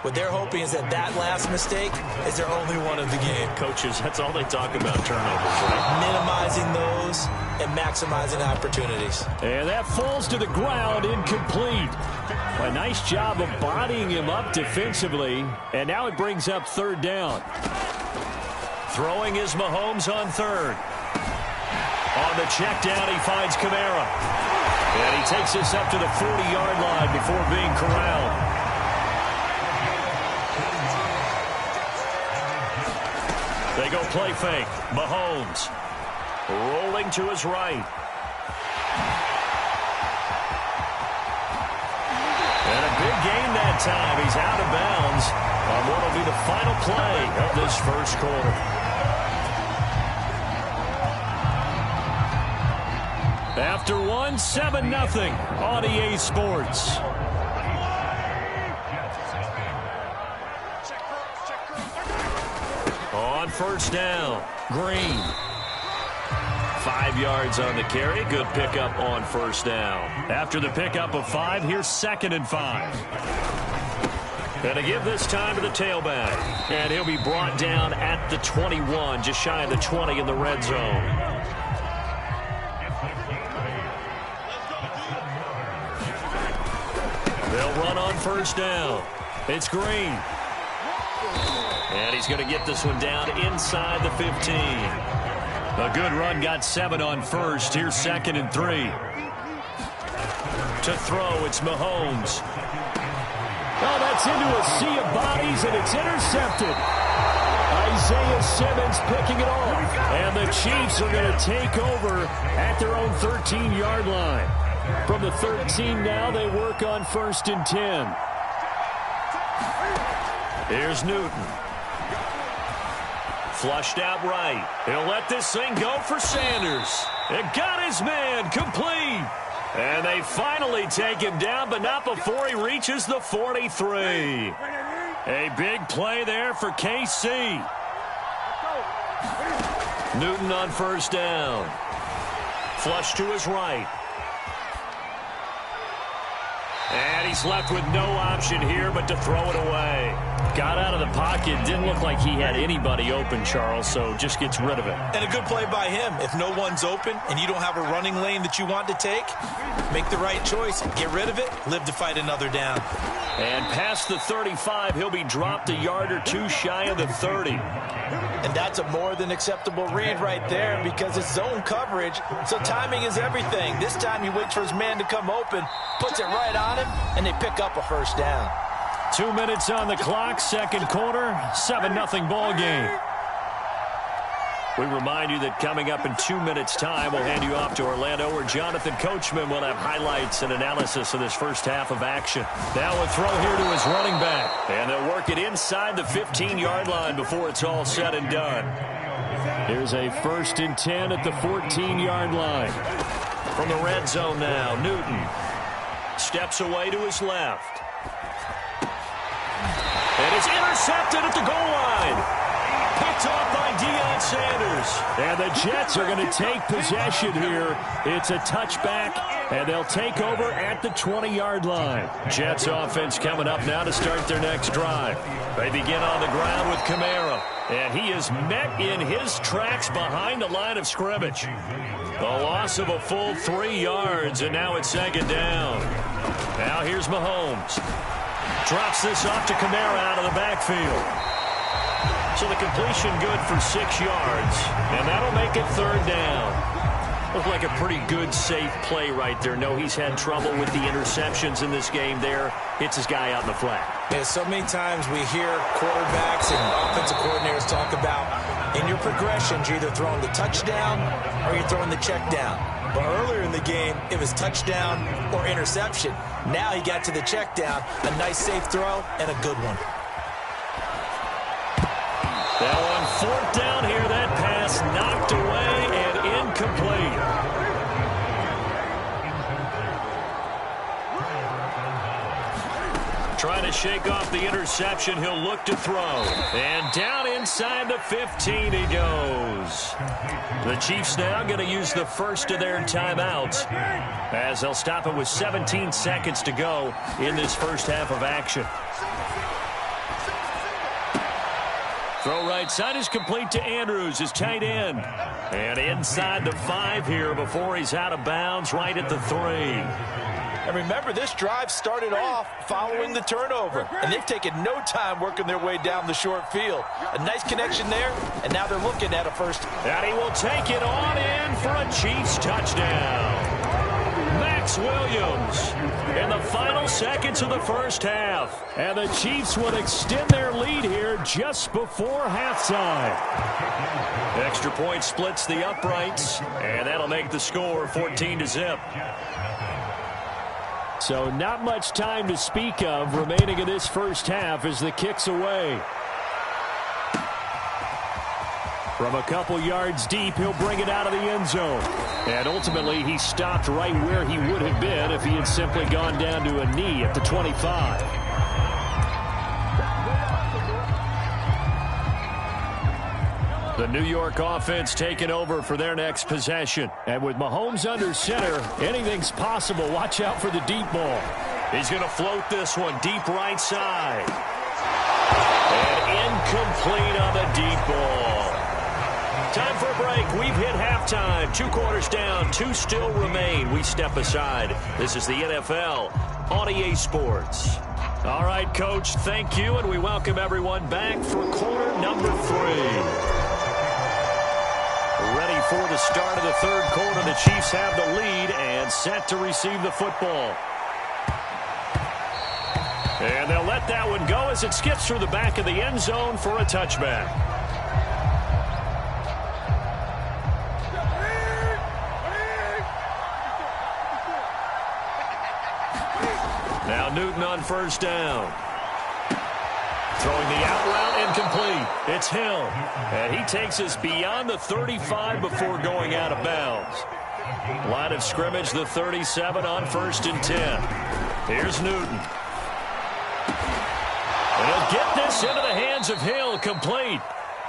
What they're hoping is that that last mistake is their only one of the game. Coaches, that's all they talk about, turnovers, right? Minimizing those and maximizing opportunities. And that falls to the ground, incomplete. A nice job of bodying him up defensively, and now it brings up third down. Throwing is Mahomes on third. On the check down, he finds Kamara. And he takes this up to the 40-yard line before being corralled. They go play fake. Mahomes rolling to his right. And a big gain that time. He's out of bounds on what will be the final play of this first quarter. After 7-0 on EA Sports. On first down, Green. 5 yards on the carry. Good pickup on first down. After the pickup of 5, here's 2nd and 5. And to give this time to the tailback. And he'll be brought down at the 21, just shy of the 20 in the red zone. They'll run on first down. It's Green. And he's going to get this one down inside the 15. A good run, got 7 on first. Here's 2nd and 3. To throw, it's Mahomes. Oh, that's into a sea of bodies, and it's intercepted. Isaiah Simmons picking it off. And the Chiefs are going to take over at their own 13-yard line. From the 13 now, they work on 1st and 10. Here's Newton. Flushed out right. He'll let this thing go for Sanders. It got his man complete. And they finally take him down, but not before he reaches the 43. A big play there for KC. Newton on first down. Flush to his right. And he's left with no option here but to throw it away. Got out of the pocket. Didn't look like he had anybody open, Charles, so just gets rid of it. And a good play by him. If no one's open and you don't have a running lane that you want to take, make the right choice. Get rid of it. Live to fight another down. And past the 35, he'll be dropped a yard or two shy of the 30. And that's a more than acceptable read right there because it's zone coverage, so timing is everything. This time he waits for his man to come open, puts it right on him, and they pick up a first down. 2 minutes on the clock, second quarter, 7-0 ball game. We remind you that coming up in 2 minutes' time, we'll hand you off to Orlando, where Jonathan Coachman will have highlights and analysis of this first half of action. Now a throw here to his running back, and they'll work it inside the 15-yard line before it's all said and done. Here's a 1st and 10 at the 14-yard line. From the red zone now, Newton steps away to his left. And it's intercepted at the goal line. Picked off by Deion Sanders. And the Jets are going to take possession here. It's a touchback, and they'll take over at the 20-yard line. Jets offense coming up now to start their next drive. They begin on the ground with Kamara. And he is met in his tracks behind the line of scrimmage. The loss of a full 3 yards, and now it's 2nd down. Now here's Mahomes. Drops this off to Kamara out of the backfield. So the completion good for 6 yards, and that'll make it 3rd down. Looked like a pretty good, safe play right there. No, he's had trouble with the interceptions in this game there. Hits his guy out in the flat. Yeah, so many times we hear quarterbacks and offensive coordinators talk about in your progressions, you're either throwing the touchdown or you're throwing the check down. But earlier in the game, it was touchdown or interception. Now he got to the check down, a nice safe throw, and a good one. Now on 4th down here, that pass knocked away and incomplete. Trying to shake off the interception, he'll look to throw. And down inside the 15 he goes. The Chiefs now going to use the first of their timeouts as they'll stop it with 17 seconds to go in this first half of action. right side is complete to Andrews, his tight end. And inside the 5 here before he's out of bounds right at the 3. And remember, this drive started off following the turnover, and they've taken no time working their way down the short field. A nice connection there, and now they're looking at a first. And he will take it on in for a Chiefs touchdown. Max Williams in the final seconds of the first half. And the Chiefs will extend their lead here just before halftime. Extra point splits the uprights, and that'll make the score 14-0. So not much time to speak of remaining in this first half as the kick's away. From a couple yards deep, he'll bring it out of the end zone. And ultimately, he stopped right where he would have been if he had simply gone down to a knee at the 25. The New York offense taking over for their next possession. And with Mahomes under center, anything's possible. Watch out for the deep ball. He's going to float this one deep right side. And incomplete on the deep ball. Time for a break. We've hit halftime. 2 quarters down. 2 still remain. We step aside. This is the NFL on EA Sports. All right, Coach, thank you, and we welcome everyone back for quarter number 3. Ready for the start of the third quarter. The Chiefs have the lead and set to receive the football. And they'll let that one go as it skips through the back of the end zone for a touchback. Now Newton on first down. Throwing the out route incomplete. It's Hill. And he takes us beyond the 35 before going out of bounds. Line of scrimmage, the 37 on 1st and 10. Here's Newton. And he'll get this into the hands of Hill, complete.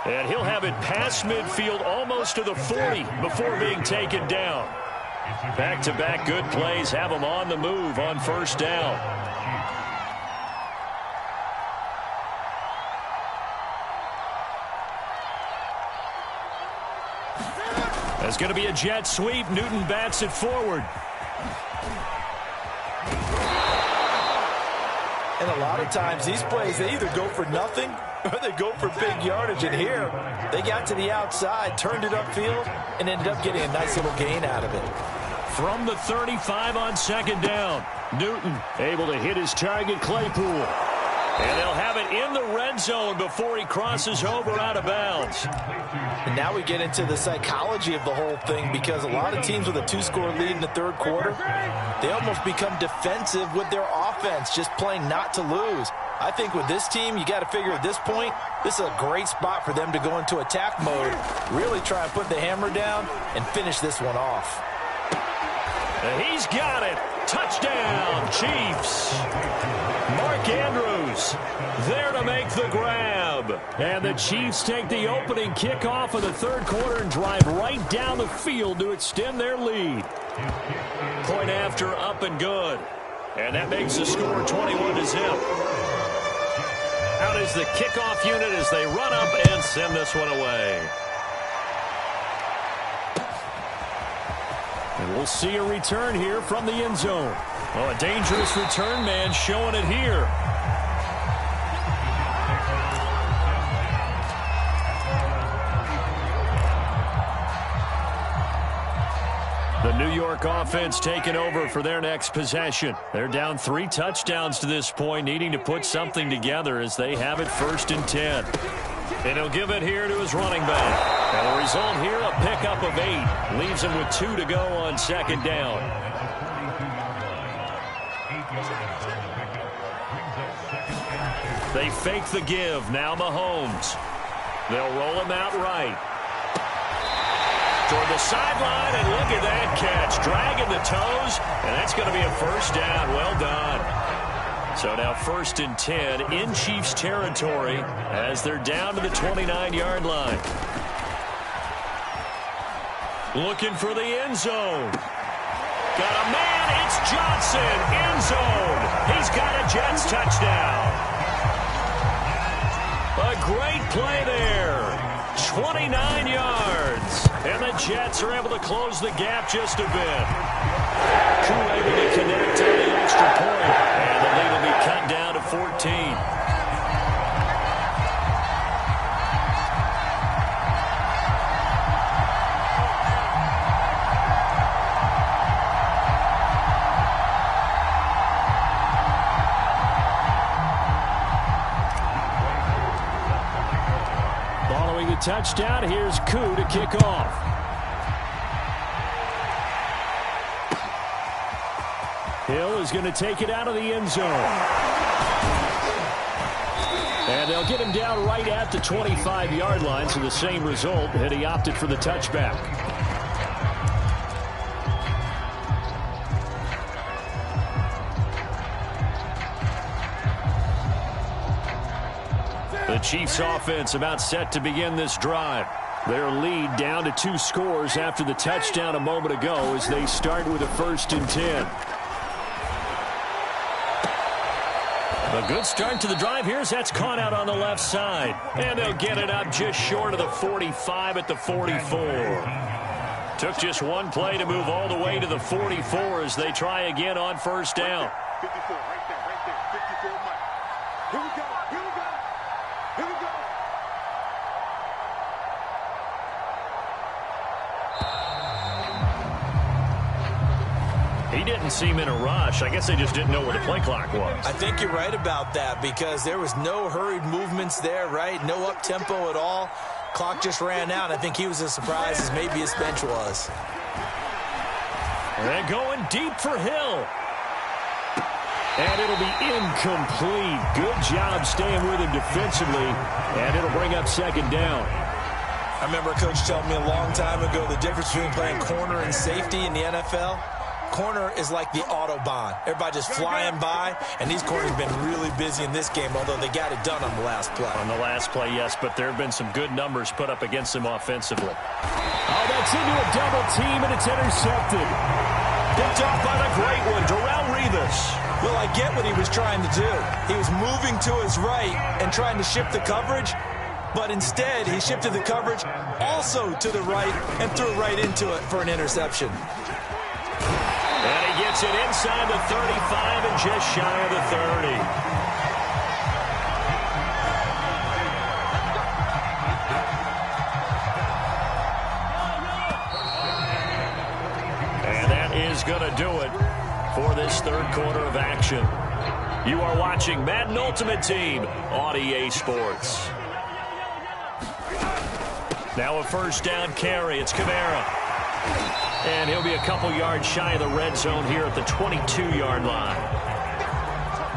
And he'll have it past midfield almost to the 40 before being taken down. Back-to-back good plays have him on the move on first down. There's going to be a jet sweep. Newton bats it forward. And a lot of times these plays, they either go for nothing or they go for big yardage. And here, they got to the outside, turned it upfield, and ended up getting a nice little gain out of it. From the 35 on second down, Newton able to hit his target, Claypool. And they'll have it in the red zone before he crosses over out of bounds. And now we get into the psychology of the whole thing, because a lot of teams with a 2-score lead in the third quarter, they almost become defensive with their offense, just playing not to lose. I think with this team, you got to figure at this point, this is a great spot for them to go into attack mode, really try and put the hammer down and finish this one off. And he's got it. Touchdown, Chiefs. Mark Andrews there to make the grab. And the Chiefs take the opening kickoff of the third quarter and drive right down the field to extend their lead. Point after, up and good. And that makes the score 21-0. Out is the kickoff unit as they run up and send this one away. And we'll see a return here from the end zone. Oh, a dangerous return man showing it here. The New York offense taking over for their next possession. They're down 3 touchdowns to this point, needing to put something together as they have it 1st and 10. And he'll give it here to his running back. And the result here, a pickup of 8. Leaves him with 2 to go on second down. They fake the give. Now Mahomes. They'll roll him out right. Toward the sideline, and look at that catch. Dragging the toes, and that's going to be a first down. Well done. So now 1st and 10 in Chiefs territory as they're down to the 29-yard line. Looking for the end zone. Got a man. It's Johnson. End zone. He's got a Jets touchdown. A great play there. 29 yards. And the Jets are able to close the gap just a bit. Koo able to connect on the extra point. And the lead will be cut down to 14. Touchdown. Here's Koo to kick off. Hill is going to take it out of the end zone. And they'll get him down right at the 25-yard line, so the same result, and he opted for the touchback. The Chiefs offense about set to begin this drive. Their lead down to 2 scores after the touchdown a moment ago as they start with a 1st and 10. A good start to the drive here as that's caught out on the left side. And they'll get it up just short of the 45 at the 44. Took just one play to move all the way to the 44 as they try again on 1st down. 54, right there, 54, Mike. Here we go, here we go. Here we go. He didn't seem in a rush. I guess they just didn't know where the play clock was. I think you're right about that because there was no hurried movements there, right? No up-tempo at all. Clock just ran out. I think he was as surprised as maybe his bench was. And going deep for Hill. And it'll be incomplete. Good job staying with him defensively. And it'll bring up 2nd down. I remember a coach telling me a long time ago the difference between playing corner and safety in the NFL. Corner is like the Autobahn. Everybody just flying by, and these corners have been really busy in this game, although they got it done on the last play. On the last play, yes, but there have been some good numbers put up against them offensively. Oh, that's into a double team, and it's intercepted. Picked off by the great one, Darrelle Revis. Well, I get what he was trying to do. He was moving to his right and trying to shift the coverage, but instead he shifted the coverage also to the right and threw right into it for an interception. And he gets it inside the 35 and just shy of the 30. And that is going to do it for this 3rd quarter of action. You are watching Madden Ultimate Team on EA Sports. Now a 1st down carry. It's Kamara. And he'll be a couple yards shy of the red zone here at the 22-yard line.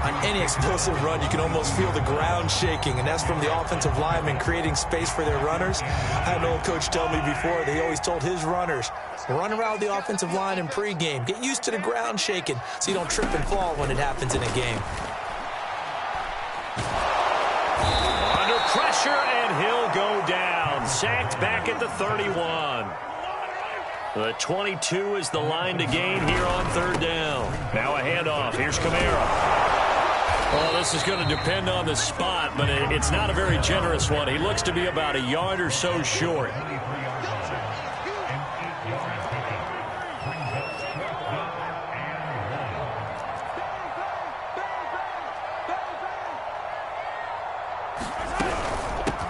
On any explosive run, you can almost feel the ground shaking, and that's from the offensive linemen creating space for their runners. I had an old coach tell me before, that he always told his runners, run around the offensive line in pregame. Get used to the ground shaking so you don't trip and fall when it happens in a game. Under pressure, and he'll go down. Sacked back at the 31. The 22 is the line to gain here on 3rd down. Now a handoff. Here's Kamara. Well, this is going to depend on the spot, but it's not a very generous one. He looks to be about a yard or so short.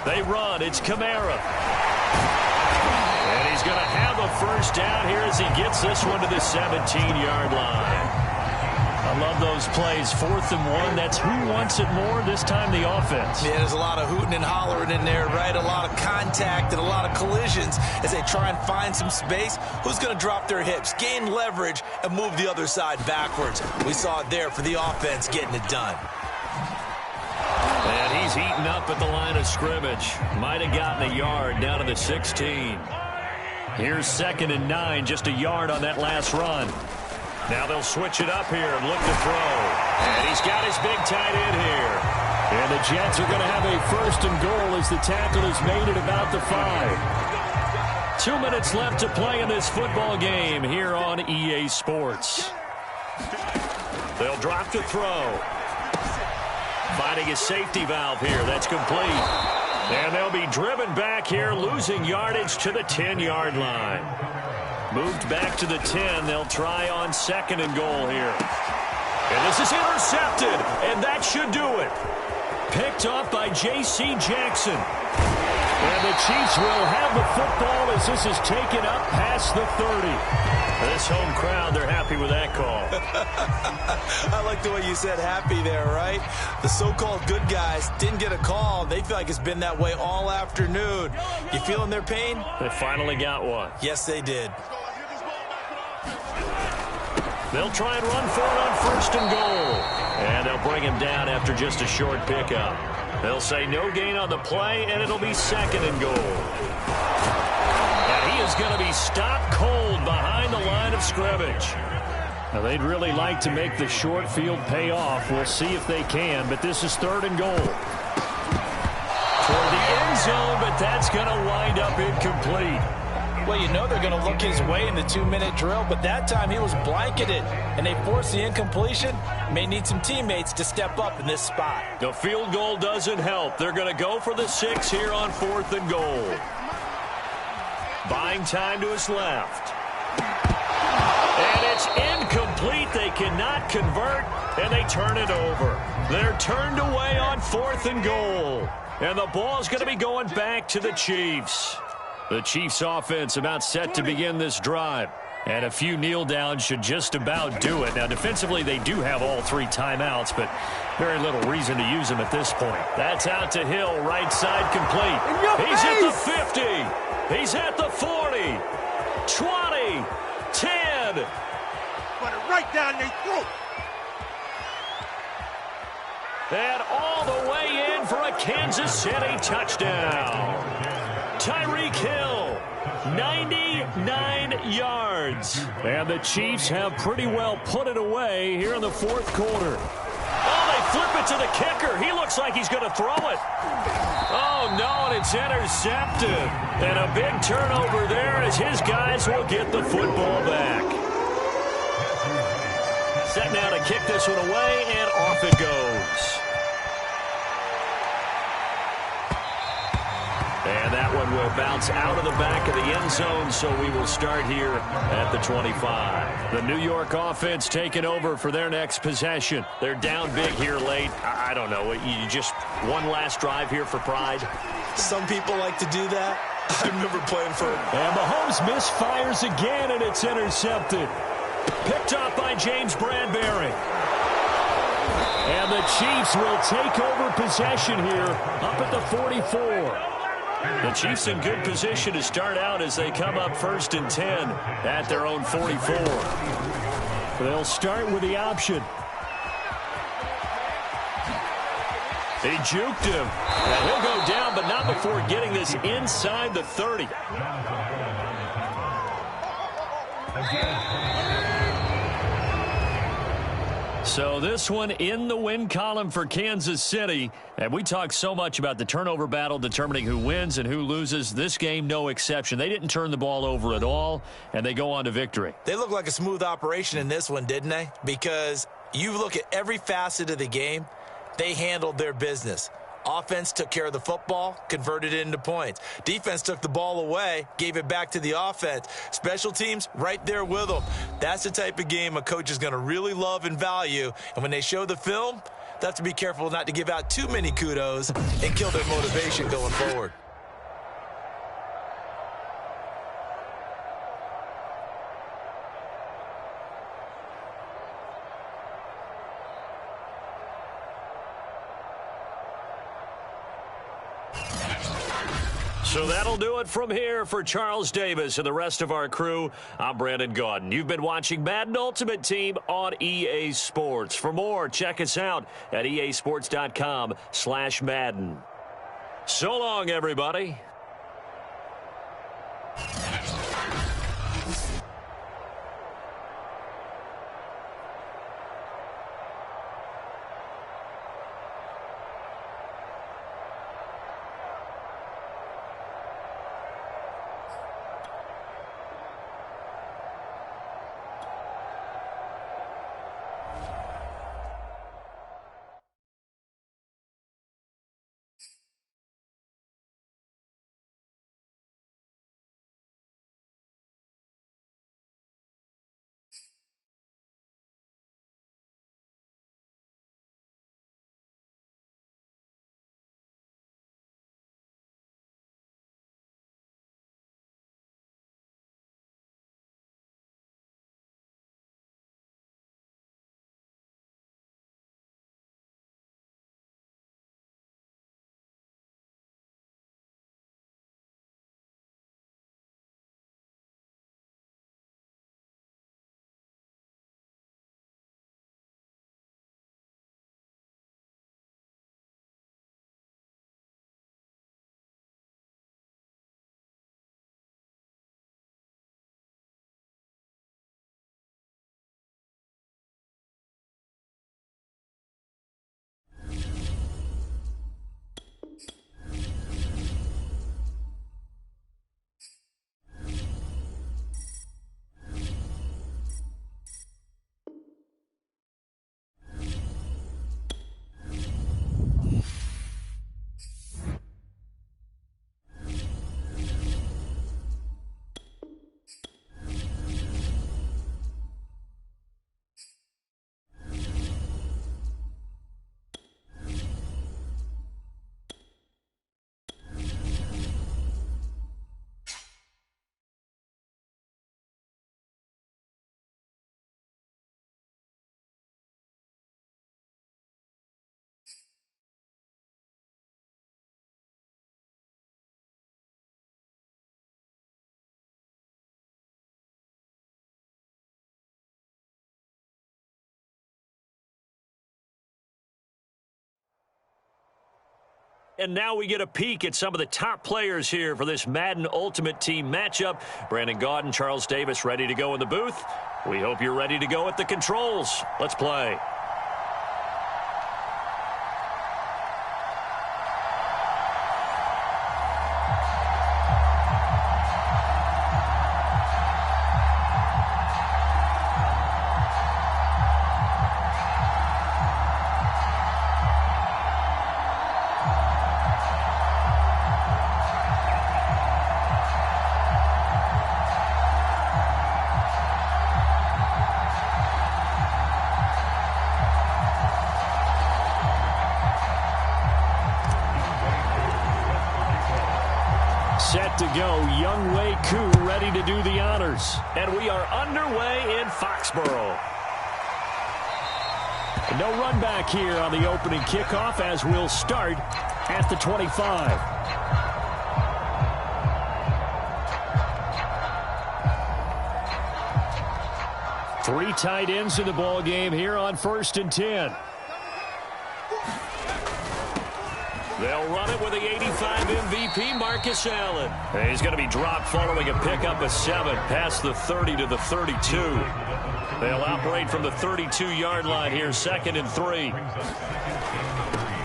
They run. It's Kamara. And he's going to have a 1st down here as he gets this one to the 17-yard line. I love those plays. 4th and 1. That's who wants it more, this time the offense. Yeah, there's a lot of hooting and hollering in there, right? A lot of contact and a lot of collisions as they try and find some space. Who's going to drop their hips, gain leverage, and move the other side backwards? We saw it there for the offense getting it done. And he's heating up at the line of scrimmage. Might have gotten a yard down to the 16. Here's 2nd and 9, just a yard on that last run. Now they'll switch it up here and look to throw. And he's got his big tight end here. And the Jets are going to have a 1st and goal as the tackle is made at about the 5. 2 minutes left to play in this football game here on EA Sports. They'll drop to throw. Finding his safety valve here. That's complete. And they'll be driven back here, losing yardage to the 10-yard line. Moved back to the 10. They'll try on 2nd and goal here. And this is intercepted, and that should do it. Picked off by J.C. Jackson. And the Chiefs will have the football as this is taken up past the 30. This home crowd, they're happy with that call. I like the way you said happy there, right? The so-called good guys didn't get a call. They feel like it's been that way all afternoon. You feeling their pain? They finally got one. Yes, they did. They'll try and run for it on 1st and goal. And they'll bring him down after just a short pickup. They'll say no gain on the play, and it'll be 2nd and goal. And he is going to be stopped cold behind the line of scrimmage. Now, they'd really like to make the short field pay off. We'll see if they can, but this is 3rd and goal. Toward the end zone, but that's going to wind up incomplete. Well, you know they're going to look his way in the 2-minute drill, but that time he was blanketed, and they forced the incompletion. May need some teammates to step up in this spot. The field goal doesn't help. They're going to go for the 6 here on 4th and goal. Buying time to his left. And it's incomplete. They cannot convert, and they turn it over. They're turned away on 4th and goal. And the ball's going to be going back to the Chiefs. The Chiefs offense about set to begin this drive. And a few kneel downs should just about do it. Now, defensively, they do have all 3 timeouts, but very little reason to use them at this point. That's out to Hill, right side complete. He's at the 50. He's at the 40. 20. 10. Put it right down their throat. And all the way in for a Kansas City touchdown. Tyreek Hill, 99 yards. And the Chiefs have pretty well put it away here in the 4th quarter. Oh, they flip it to the kicker. He looks like he's going to throw it. Oh, no, and it's intercepted. And a big turnover there as his guys will get the football back. Set now to kick this one away, and off it goes. And that one will bounce out of the back of the end zone, so we will start here at the 25. The New York offense taking over for their next possession. They're down big here late. I don't know. You just one last drive here for pride? Some people like to do that. I remember playing for... And Mahomes misfires again, and it's intercepted. Picked up by James Bradbury. And the Chiefs will take over possession here up at the 44. The Chiefs in good position to start out as they come up 1st and 10 at their own 44. They'll start with the option. They juked him. And he'll go down, but not before getting this inside the 30. So this one in the win column for Kansas City. And we talk so much about the turnover battle determining who wins and who loses. This game, no exception. They didn't turn the ball over at all, and they go on to victory. They look like a smooth operation in this one, didn't they? Because you look at every facet of the game, they handled their business. Offense took care of the football, converted it into points. Defense took the ball away, gave it back to the offense. Special teams, right there with them. That's the type of game a coach is going to really love and value. And when they show the film, they have to be careful not to give out too many kudos and kill their motivation going forward. So that'll do it from here for Charles Davis and the rest of our crew. I'm Brandon Gaudin. You've been watching Madden Ultimate Team on EA Sports. For more, check us out at easports.com/Madden. So long, everybody. and now we get a peek at some of the top players here for this Madden Ultimate Team matchup. Brandon Gaudin, Charles Davis ready to go in the booth. We hope you're ready to go at the controls. Let's play. Set to go, Younghoe Koo ready to do the honors. And we are underway in Foxborough. No run back here on the opening kickoff as we'll start at the 25. Three tight ends in the ball game here on 1st and 10. They'll run it with the 85 MVP, Marcus Allen. And he's going to be dropped following a pickup of 7 past the 30 to the 32. They'll operate from the 32-yard line here, 2nd and 3.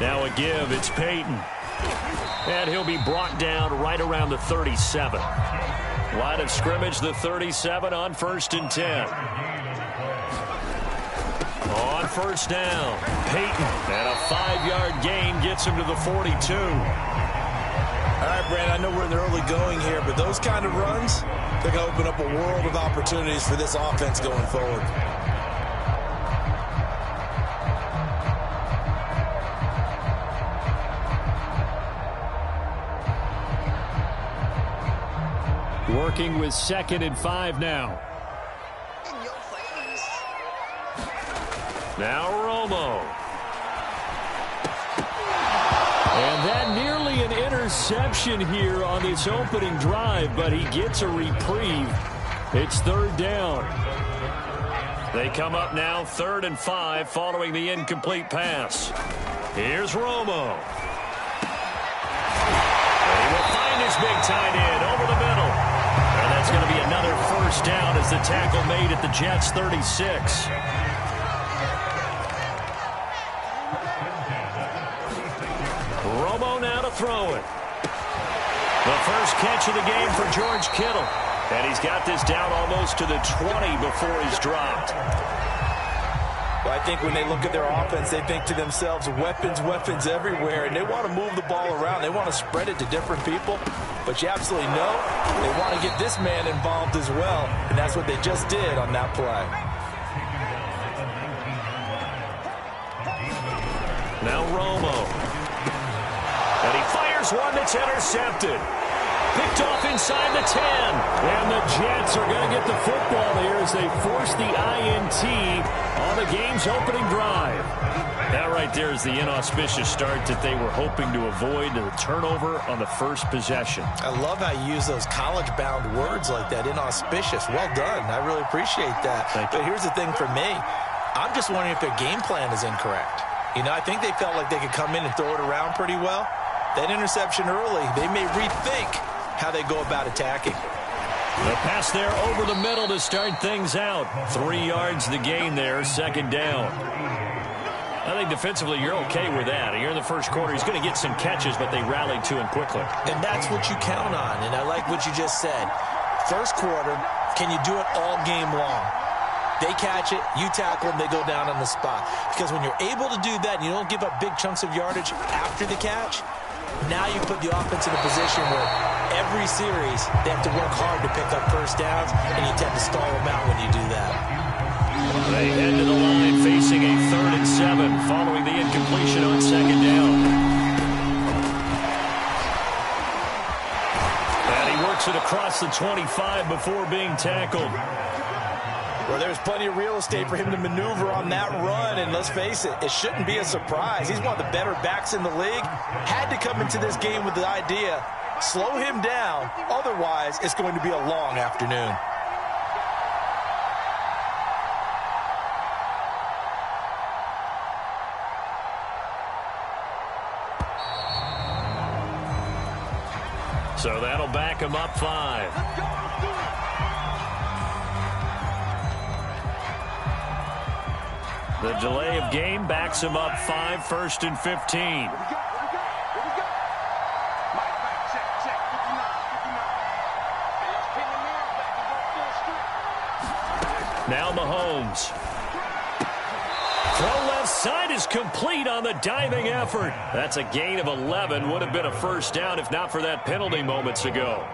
Now a give, it's Peyton. And he'll be brought down right around the 37. Line of scrimmage, the 37 on 1st and 10. On 1st down, Peyton, and a 5-yard gain gets him to the 42. All right, Brandon, I know we're in the early going here, but those kind of runs, they're going to open up a world of opportunities for this offense going forward. Working with 2nd and 5 now. Now Romo. And that nearly an interception here on this opening drive, but he gets a reprieve. It's 3rd down. They come up now 3rd and 5 following the incomplete pass. Here's Romo. And he will find his big tight end over the middle. And that's going to be another 1st down as the tackle made at the Jets' 36. Romo now to throw it. The first catch of the game for George Kittle. And he's got this down almost to the 20 before he's dropped. Well, I think when they look at their offense, they think to themselves, weapons, weapons everywhere, and they want to move the ball around. They want to spread it to different people. But you absolutely know they want to get this man involved as well, and that's what they just did on that play. Now Romo. And he fires one that's intercepted. Picked off inside the 10. And the Jets are going to get the football here as they force the INT on the game's opening drive. That right there is the inauspicious start that they were hoping to avoid, the turnover on the first possession. I love how you use those college-bound words like that, inauspicious. Well done. I really appreciate that. But here's the thing for me. I'm just wondering if their game plan is incorrect. You know, I think they felt like they could come in and throw it around pretty well. That interception early, they may rethink how they go about attacking. The pass there over the middle to start things out. 3 yards the gain there, 2nd down. I think defensively you're okay with that. You're in the first quarter. He's going to get some catches, but they rallied to him quickly. And that's what you count on, and I like what you just said. First quarter, can you do it all game long? They catch it, you tackle them, they go down on the spot. Because when you're able to do that and you don't give up big chunks of yardage after the catch, now you put the offense in a position where every series they have to work hard to pick up 1st downs, and you tend to stall them out when you do that. They head to the line facing a 3rd and 7 following the incompletion on 2nd down. And he works it across the 25 before being tackled. Well, there's plenty of real estate for him to maneuver on that run, and let's face it, it shouldn't be a surprise. He's one of the better backs in the league. Had to come into this game with the idea, slow him down, otherwise it's going to be a long afternoon. So that'll back him up 5. The delay of game backs him up 5, 1st and 15. Now Mahomes. Throw left side is complete on the diving effort. That's a gain of 11. Would have been a first down if not for that penalty moments ago.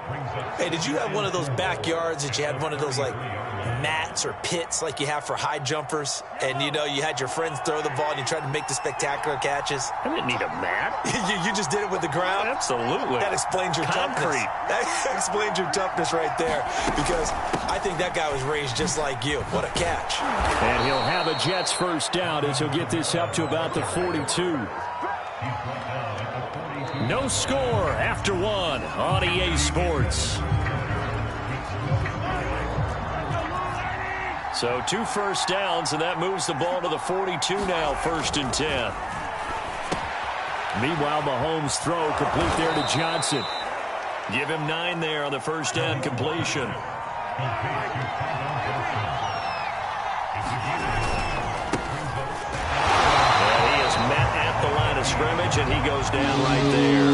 Hey, did you have one of those backyards that you had one of those, like, mats or pits like you have for high jumpers? And, you know, you had your friends throw the ball and you tried to make the spectacular catches? I didn't need a mat. you just did it with the ground? Absolutely. That explains your toughness. That explains your toughness right there, because I think that guy was raised just like you. What a catch. And he'll have a Jets first down as he'll get this up to about the 42. No score after 1 on EA Sports. So 2 first downs, and that moves the ball to the 42 now, 1st and 10. Meanwhile, Mahomes' throw complete there to Johnson. Give him 9 there on the first down completion. Scrimmage, and he goes down right there.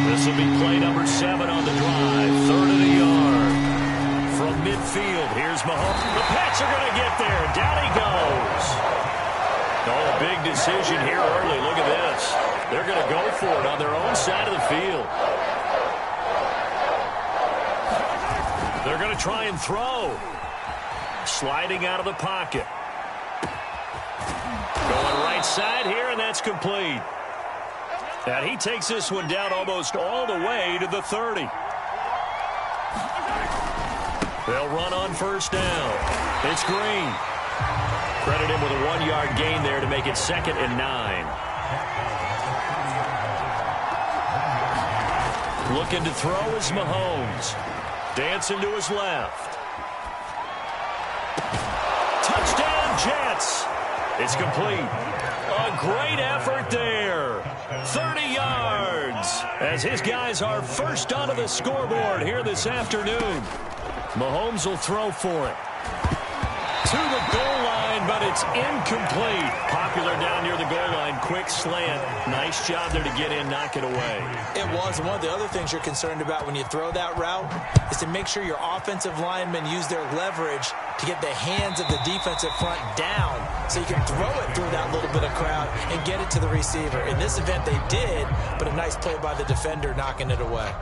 This will be play number 7 on the drive. 3rd and a yard. From midfield, here's Mahomes. The Pats are going to get there. Down he goes. Oh, a big decision here early. Look at this. They're going to go for it on their own side of the field. They're going to try and throw. Sliding out of the pocket. Going right side here, and that's complete. And he takes this one down almost all the way to the 30. They'll run on first down. It's Green. Credit him with a 1-yard gain there to make it 2nd and 9. Looking to throw is Mahomes. Dancing to his left. Touchdown, Jets. It's complete. A great effort there. 30 yards as his guys are first onto the scoreboard here this afternoon. Mahomes will throw for it. To the goal line, but it's incomplete. Popular down near the goal line. Quick slant. Nice job there to get in, knock it away. It was. And one of the other things you're concerned about when you throw that route is to make sure your offensive linemen use their leverage to get the hands of the defensive front down so you can throw it through that little bit of crowd and get it to the receiver. In this event, they did, but a nice play by the defender knocking it away.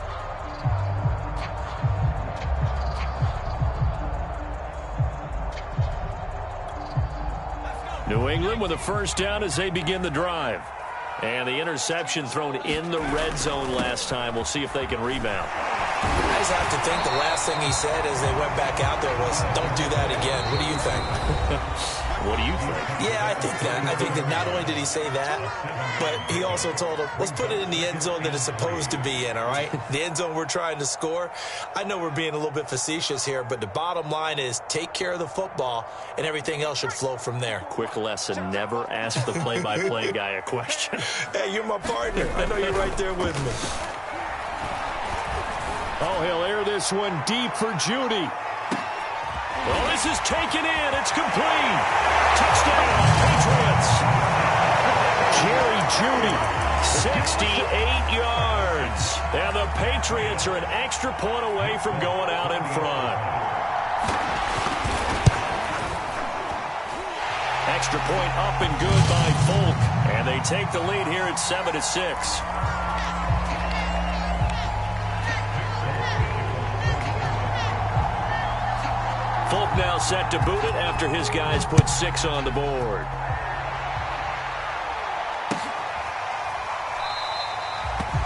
New England with a first down as they begin the drive. And the interception thrown in the red zone last time. We'll see if they can rebound. I just have to think the last thing he said as they went back out there was, don't do that again. What do you think? What do you think? Yeah, I think that. I think that not only did he say that, but he also told him, let's put it in the end zone that it's supposed to be in, all right? The end zone we're trying to score. I know we're being a little bit facetious here, but the bottom line is take care of the football, and everything else should flow from there. Quick lesson, never ask the play-by-play guy a question. Hey, you're my partner. I know you're right there with me. Oh, he'll air this one deep for Judy. Well, this is taken in. It's complete. Touchdown, Patriots. Jerry Judy. 68 yards. And the Patriots are an extra point away from going out in front. Extra point up and good by Folk. And they take the lead here at 7-6. Folk now set to boot it after his guys put 6 on the board.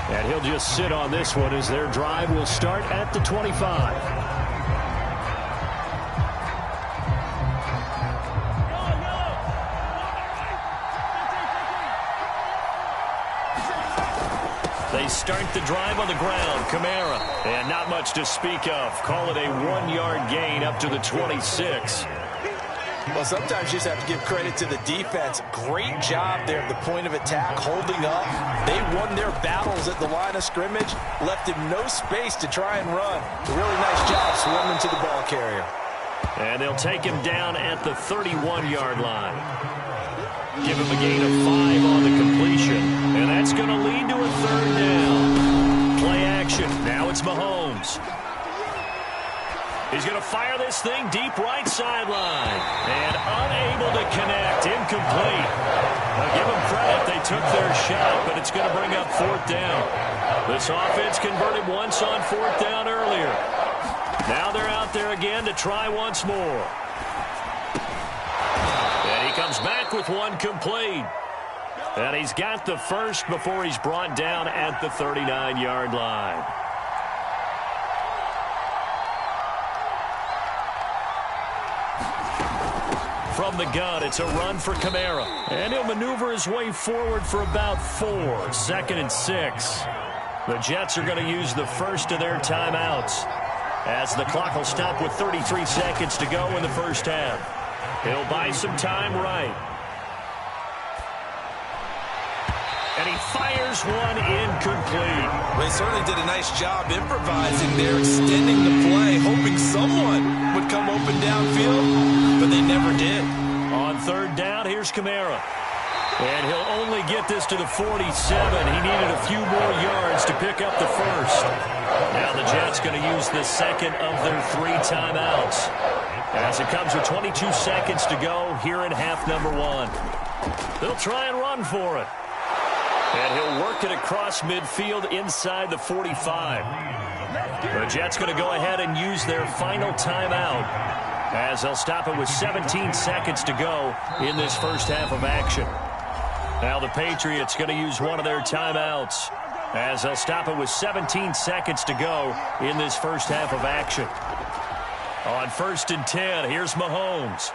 And he'll just sit on this one as their drive will start at the 25. They start the drive on the ground. Kamara. And not much to speak of. Call it a 1-yard gain up to the 26. Well, sometimes you just have to give credit to the defense. Great job there at the point of attack, holding up. They won their battles at the line of scrimmage, left him no space to try and run. A really nice job swimming to the ball carrier. And they'll take him down at the 31-yard line. Give him a gain of 5 on the completion. And that's going to lead to a third down. Play action. Now it's Mahomes. He's going to fire this thing deep right sideline. And unable to connect. Incomplete. Now give them credit. They took their shot, but it's going to bring up fourth down. This offense converted once on fourth down earlier. Now they're out there again to try once more. And he comes back with one complete. And he's got the first before he's brought down at the 39-yard line. From the gun, it's a run for Kamara. And he'll maneuver his way forward for about 4. 2nd and 6. The Jets are going to use the first of their timeouts, as the clock will stop with 33 seconds to go in the first half. He'll buy some time right. And he fires one incomplete. They certainly did a nice job improvising there, extending the play, hoping someone would come open downfield, but they never did. On third down, here's Kamara. And he'll only get this to the 47. He needed a few more yards to pick up the first. Now the Jets going to use the second of their 3 timeouts, as it comes with 22 seconds to go here in half number 1. They'll try and run for it. And he'll work it across midfield inside the 45. The Jets going to go ahead and use their final timeout, as they'll stop it with 17 seconds to go in this first half of action. Now the Patriots going to use one of their timeouts, as they'll stop it with 17 seconds to go in this first half of action. On 1st and 10, here's Mahomes.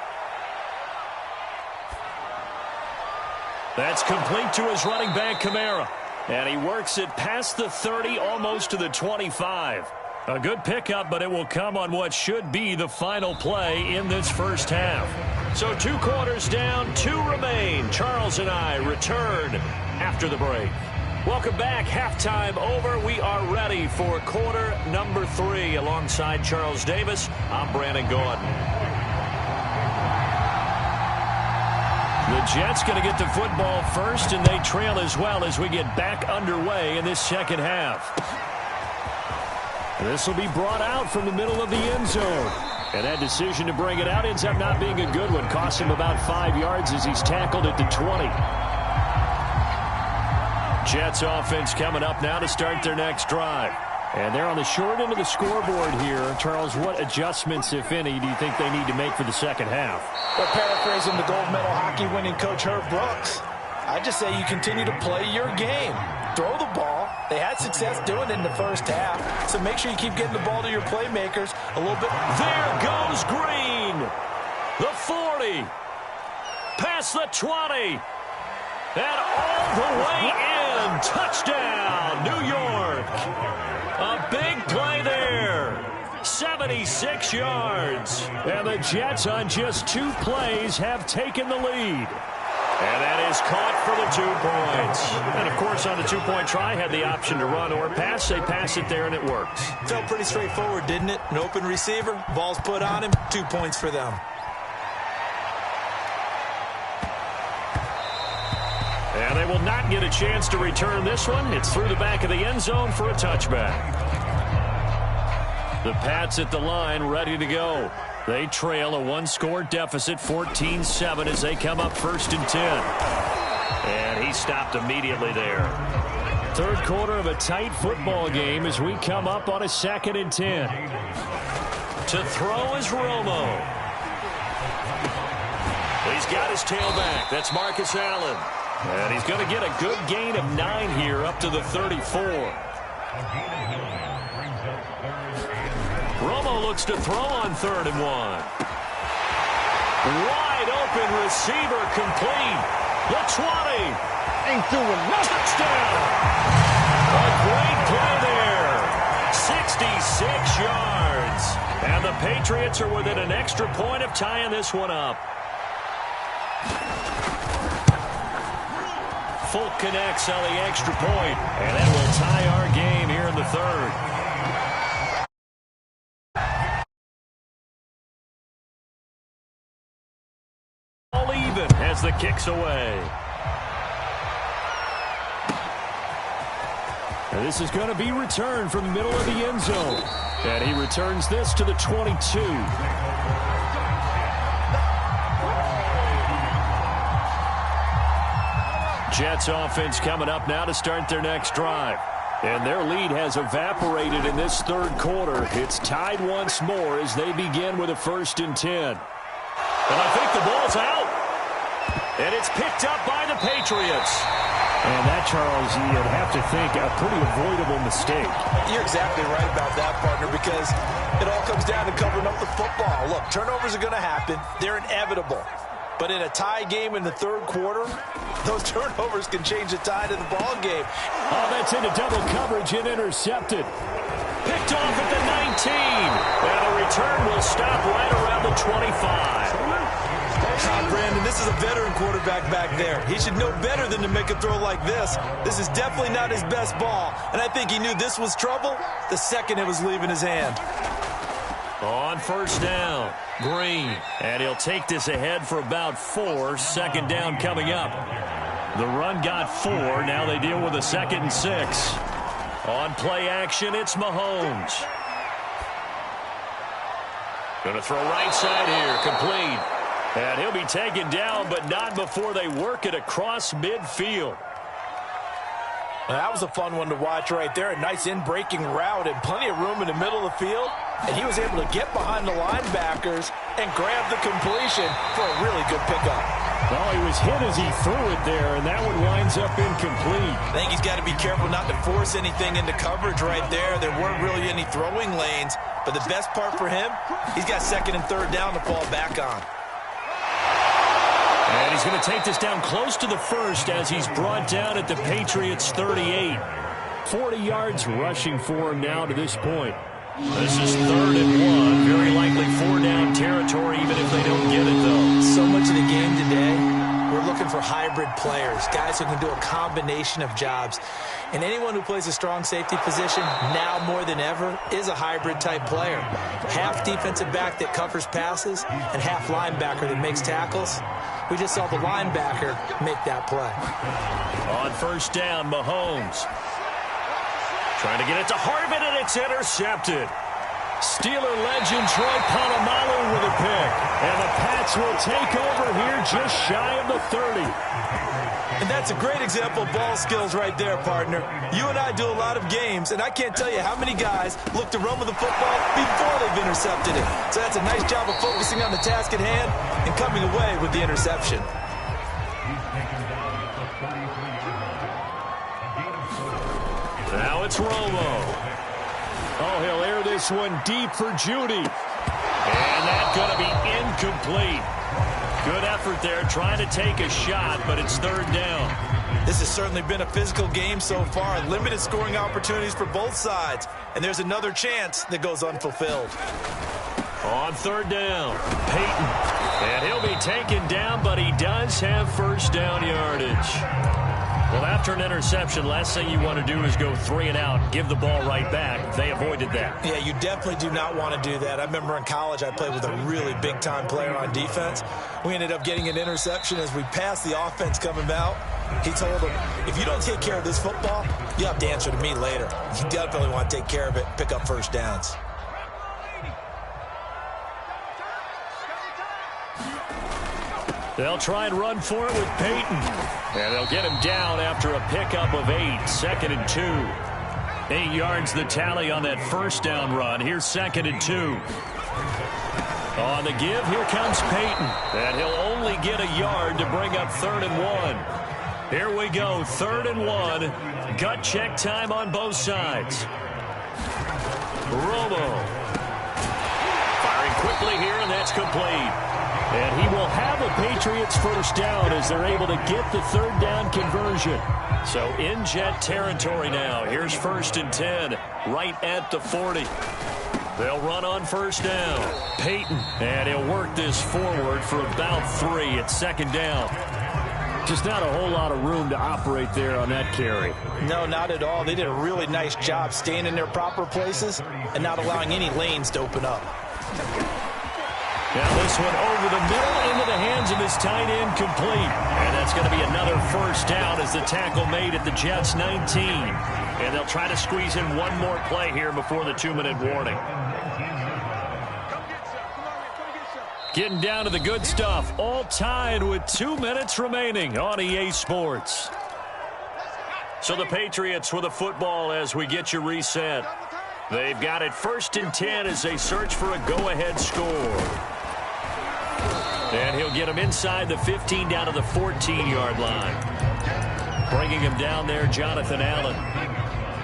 That's complete to his running back, Kamara. And he works it past the 30, almost to the 25. A good pickup, but it will come on what should be the final play in this first half. So 2 quarters down, 2 remain. Charles and I return after the break. Welcome back. Halftime over. We are ready for quarter number 3. Alongside Charles Davis, I'm Brandon Gaudin. The Jets going to get the football first, and they trail as well as we get back underway in this second half. This will be brought out from the middle of the end zone. And that decision to bring it out ends up not being a good one. Costs him about 5 yards as he's tackled at the 20. Jets offense coming up now to start their next drive. And they're on the short end of the scoreboard here. Charles, what adjustments, if any, do you think they need to make for the second half? Well, paraphrasing the gold medal hockey winning coach Herb Brooks, I just say you continue to play your game. Throw the ball. They had success doing it in the first half, so make sure you keep getting the ball to your playmakers a little bit. There goes Green. The 40. Past the 20. And all the way in. Touchdown, New York. A big play there. 76 yards. And the Jets on just 2 plays have taken the lead. And that is caught for the 2 points. And, of course, on the 2-point try, had the option to run or pass. They pass it there, and it works. Felt pretty straightforward, didn't it? An open receiver, ball's put on him, 2 points for them. And they will not get a chance to return this one. It's through the back of the end zone for a touchback. The Pats at the line, ready to go. They trail a 1-score deficit, 14-7, as they come up 1st and 10. And he stopped immediately there. Third quarter of a tight football game as we come up on a 2nd and 10. To throw is Romo. He's got his tailback. That's Marcus Allen. And he's going to get a good gain of 9 here up to the 34. Romo looks to throw on 3rd and 1. Wide open receiver complete. The 20. Ain't doing nothing. Touchdown. A great play there. 66 yards. And the Patriots are within an extra point of tying this one up. Folk connects on the extra point, and that will tie our game here in the third. All even as the kick's away. And this is going to be returned from the middle of the end zone. And he returns this to the 22. Jets offense coming up now to start their next drive. And their lead has evaporated in this third quarter. It's tied once more as they begin with a 1st and 10. And I think the ball's out. And it's picked up by the Patriots. And that, Charles, you'd have to think a pretty avoidable mistake. You're exactly right about that, partner, because it all comes down to covering up the football. Look, turnovers are going to happen. They're inevitable. But in a tie game in the third quarter, those turnovers can change the tide of the ball game. Oh, that's into double coverage and intercepted. Picked off at the 19. And the return will stop right around the 25. Brandon, this is a veteran quarterback back there. He should know better than to make a throw like this. This is definitely not his best ball, and I think he knew this was trouble the second it was leaving his hand. On 1st down, Green, and he'll take this ahead for about 4. 2nd down coming up. The run got 4. Now they deal with a 2nd and 6. On play action, it's Mahomes. Going to throw right side here, complete. And he'll be taken down, but not before they work it across midfield. That was a fun one to watch right there. A nice in-breaking route and plenty of room in the middle of the field. And he was able to get behind the linebackers and grab the completion for a really good pickup. Well, he was hit as he threw it there, and that one winds up incomplete. I think he's got to be careful not to force anything into coverage right there. There weren't really any throwing lanes. But the best part for him, he's got 2nd and 3rd down to fall back on. And he's going to take this down close to the 1st as he's brought down at the Patriots' 38. 40 yards rushing for him now to this point. This is 3rd and 1. Very likely 4-down territory, even if they don't get it, though. So much of the game today, we're looking for hybrid players, guys who can do a combination of jobs. And anyone who plays a strong safety position, now more than ever, is a hybrid-type player. Half defensive back that covers passes and half linebacker that makes tackles. We just saw the linebacker make that play. On 1st down, Mahomes. Trying to get it to Harvin, and it's intercepted. Steeler legend Troy Polamalu with a pick. And the Pats will take over here just shy of the 30. And that's a great example of ball skills right there, partner. You and I do a lot of games, and I can't tell you how many guys look to run with the football before they've intercepted it. So that's a nice job of focusing on the task at hand and coming away with the interception. Now it's Romo. Oh, he'll air this one deep for Judy. And that's going to be incomplete. Good effort there, trying to take a shot, but it's 3rd down. This has certainly been a physical game so far. Limited scoring opportunities for both sides. And there's another chance that goes unfulfilled. On 3rd down, Peyton. And he'll be taken down, but he does have 1st down yardage. Well, after an interception, last thing you want to do is go 3 and out, give the ball right back. They avoided that. Yeah, you definitely do not want to do that. I remember in college I played with a really big-time player on defense. We ended up getting an interception as we passed the offense coming out. He told him, if you don't take care of this football, you have to answer to me later. You definitely want to take care of it, pick up 1st downs. They'll try and run for it with Peyton. And they'll get him down after a pickup of 8. 2nd and 2. 8 yards the tally on that 1st down run. Here's 2nd and 2. On the give, here comes Peyton. And he'll only get a yard to bring up 3rd and 1. Here we go, 3rd and 1. Gut check time on both sides. Romo. Firing quickly here, and that's complete. And he will have a Patriots 1st down as they're able to get the 3rd down conversion. So in Jet territory now. Here's 1st and 10, right at the 40. They'll run on 1st down. Peyton, and he'll work this forward for about 3 at 2nd down. Just not a whole lot of room to operate there on that carry. No, not at all. They did a really nice job staying in their proper places and not allowing any lanes to open up. Now this one over the middle into the hands of his tight end, complete. And that's going to be another first down as the tackle made at the Jets 19. And they'll try to squeeze in one more play here before the 2-minute warning. Getting down to the good stuff, all tied with 2 minutes remaining on EA Sports. So the Patriots with a football as we get you reset. They've got it 1st and 10 as they search for a go-ahead score. And he'll get him inside the 15 down to the 14-yard line. Bringing him down there, Jonathan Allen.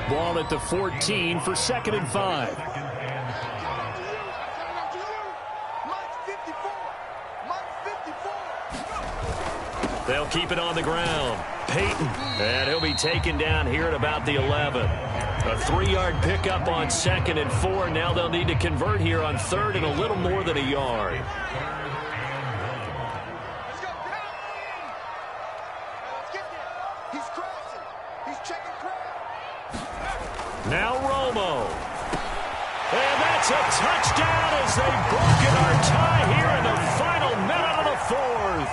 Ball at the 14 for 2nd and 5. They'll keep it on the ground. Peyton. And he'll be taken down here at about the 11. A 3-yard pickup on 2nd and 4. Now they'll need to convert here on 3rd and a little more than a yard. Now Romo. And that's a touchdown as they've broken our tie here in the final minute of the 4th.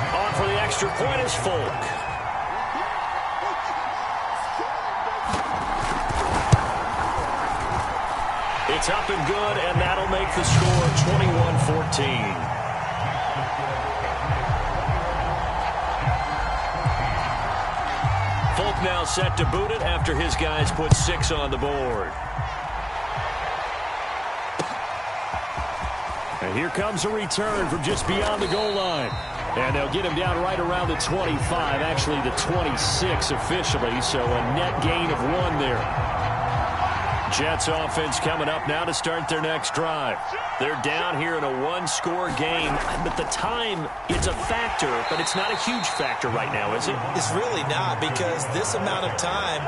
On for the extra point is Folk. It's up and good, and that'll make the score 21-14. Folk now set to boot it after his guys put 6 on the board. And here comes a return from just beyond the goal line. And they'll get him down right around the 25, actually the 26 officially, so a net gain of 1 there. Jets offense coming up now to start their next drive. They're down here in a 1-score game, but the time, it's a factor, but it's not a huge factor right now, is it? It's really not, because this amount of time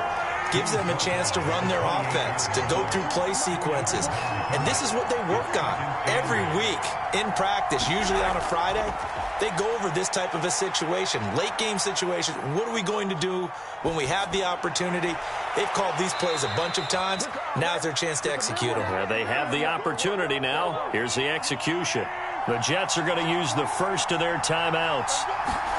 gives them a chance to run their offense, to go through play sequences. And this is what they work on every week in practice, usually on a Friday. They go over this type of a situation, late game situation. What are we going to do when we have the opportunity? They've called these plays a bunch of times. Now's their chance to execute them. Well, they have the opportunity now. Here's the execution. The Jets are going to use the first of their timeouts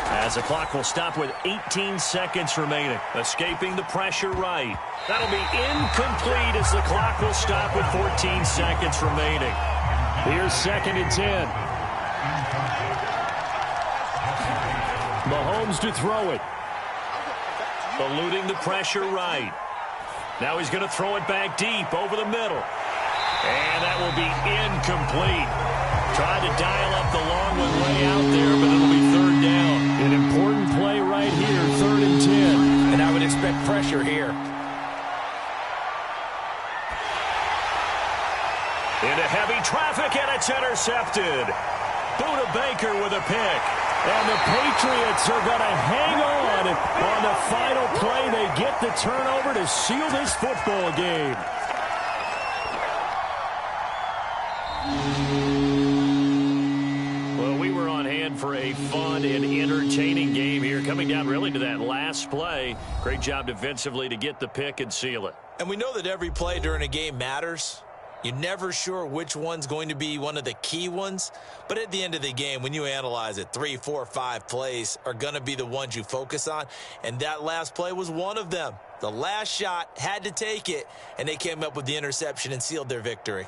as the clock will stop with 18 seconds remaining. Escaping the pressure right. That'll be incomplete as the clock will stop with 14 seconds remaining. Here's 2nd and 10. Mahomes to throw it. Eluding the pressure right. Now he's going to throw it back deep over the middle. And that will be incomplete. Tried to dial up the long one way out there, but it'll be 3rd down. An important play right here, 3rd and 10. And I would expect pressure here. Into heavy traffic, and it's intercepted. Buda Baker with a pick. And the Patriots are going to hang on the final play. They get the turnover to seal this football game. Well, we were on hand for a fun and entertaining game here, coming down really to that last play. Great job defensively to get the pick and seal it. And we know that every play during a game matters. You're never sure which one's going to be one of the key ones. But at the end of the game, when you analyze it, 3, 4, 5 plays are going to be the ones you focus on. And that last play was one of them. The last shot had to take it, and they came up with the interception and sealed their victory.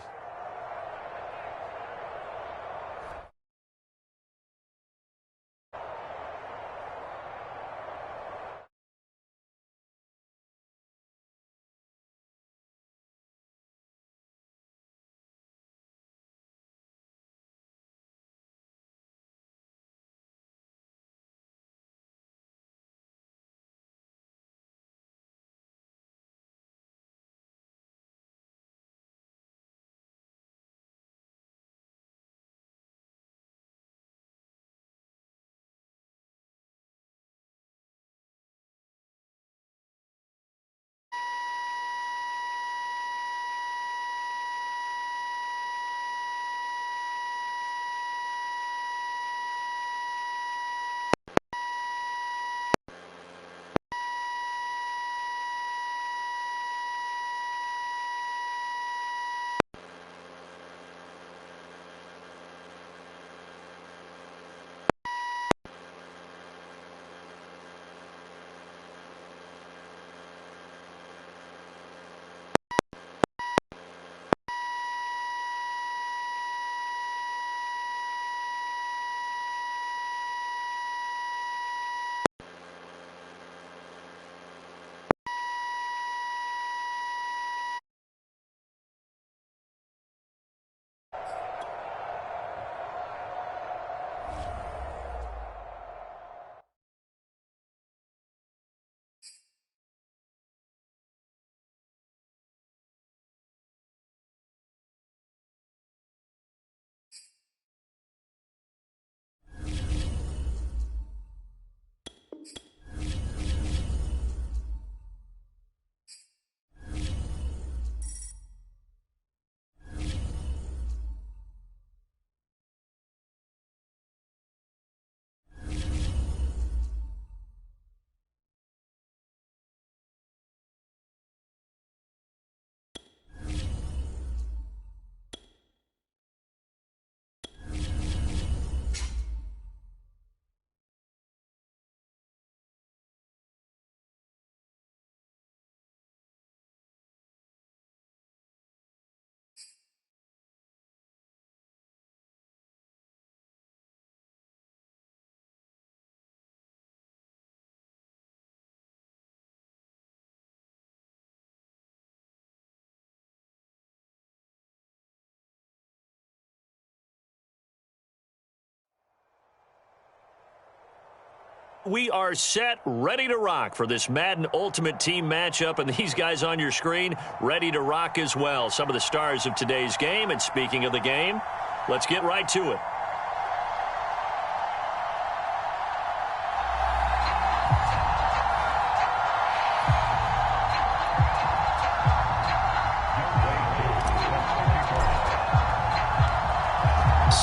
we are set, ready to rock for this Madden Ultimate Team matchup, and these guys on your screen ready to rock as well. Some of the stars of today's game, and speaking of the game, let's get right to it.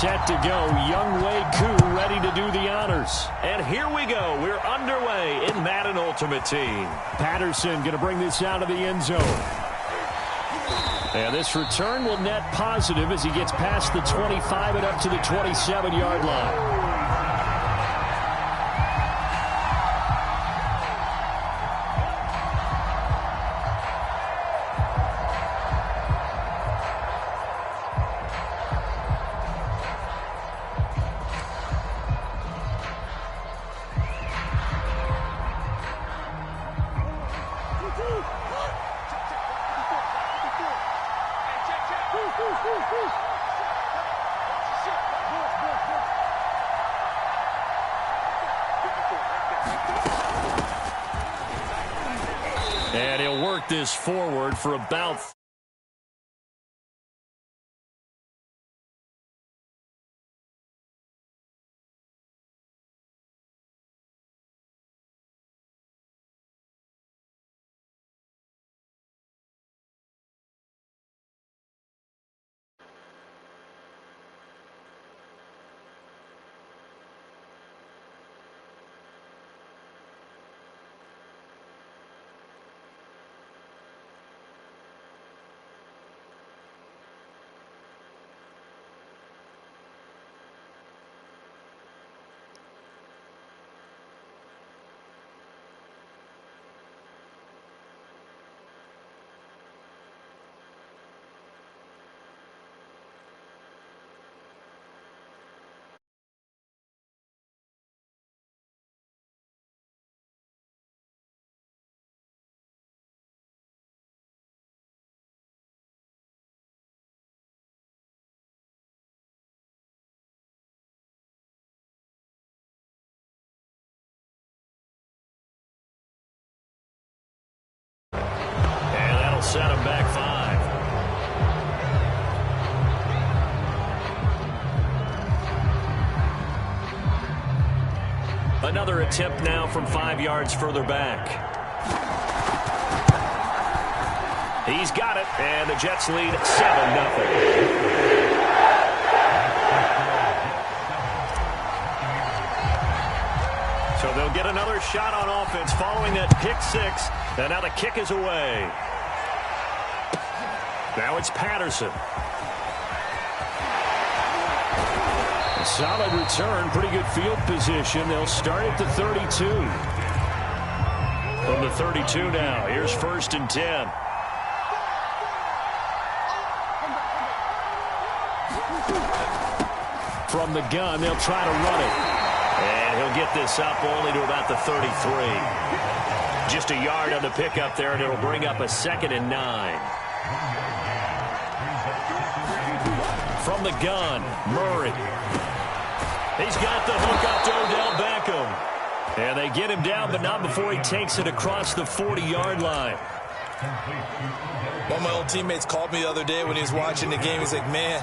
Set to go, Younghoe Koo ready to do the honors. And here we go. We're underway in Madden Ultimate Team. Patterson going to bring this out of the end zone. And this return will net positive as he gets past the 25 and up to the 27-yard line. And he'll work this forward for about... set him back 5. Another attempt now from 5 yards further back. He's got it, and the Jets lead 7-0. So they'll get another shot on offense following that pick six, and now the kick is away. Now it's Patterson. A solid return, pretty good field position. They'll start at the 32. From the 32 now, here's 1st and 10. From the gun, they'll try to run it. And he'll get this up only to about the 33. Just a yard on the pickup there, and it'll bring up a 2nd and 9. From the gun, Murray. He's got the hook up to Odell Beckham. And they get him down, but not before he takes it across the 40-yard line. One of my old teammates called me the other day when he was watching the game. He's like, man,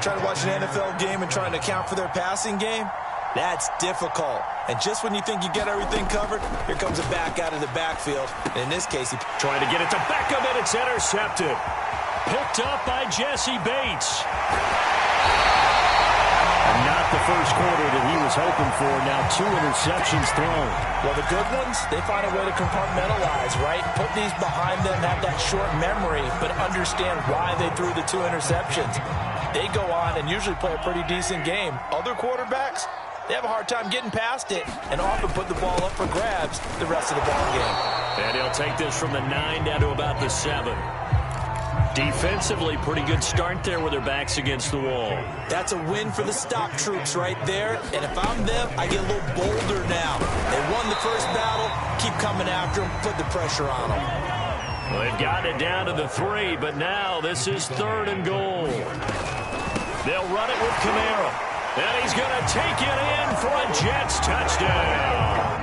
trying to watch an NFL game and trying to account for their passing game, that's difficult. And just when you think you get everything covered, here comes a back out of the backfield. And in this case, he trying to get it to Beckham, and it's intercepted. Picked up by Jesse Bates. And not the first quarter that he was hoping for. Now 2 interceptions thrown. Well, the good ones, they find a way to compartmentalize, right? Put these behind them, have that short memory, but understand why they threw the 2 interceptions. They go on and usually play a pretty decent game. Other quarterbacks, they have a hard time getting past it and often put the ball up for grabs the rest of the ball game. And he'll take this from the 9 down to about the 7. Defensively, pretty good start there with their backs against the wall. That's a win for the stock troops right there. And if I'm them, I get a little bolder now. They won the first battle. Keep coming after them. Put the pressure on them. Well, they've got it down to the 3, but now this is 3rd and goal. They'll run it with Kamara. And he's going to take it in for a Jets touchdown.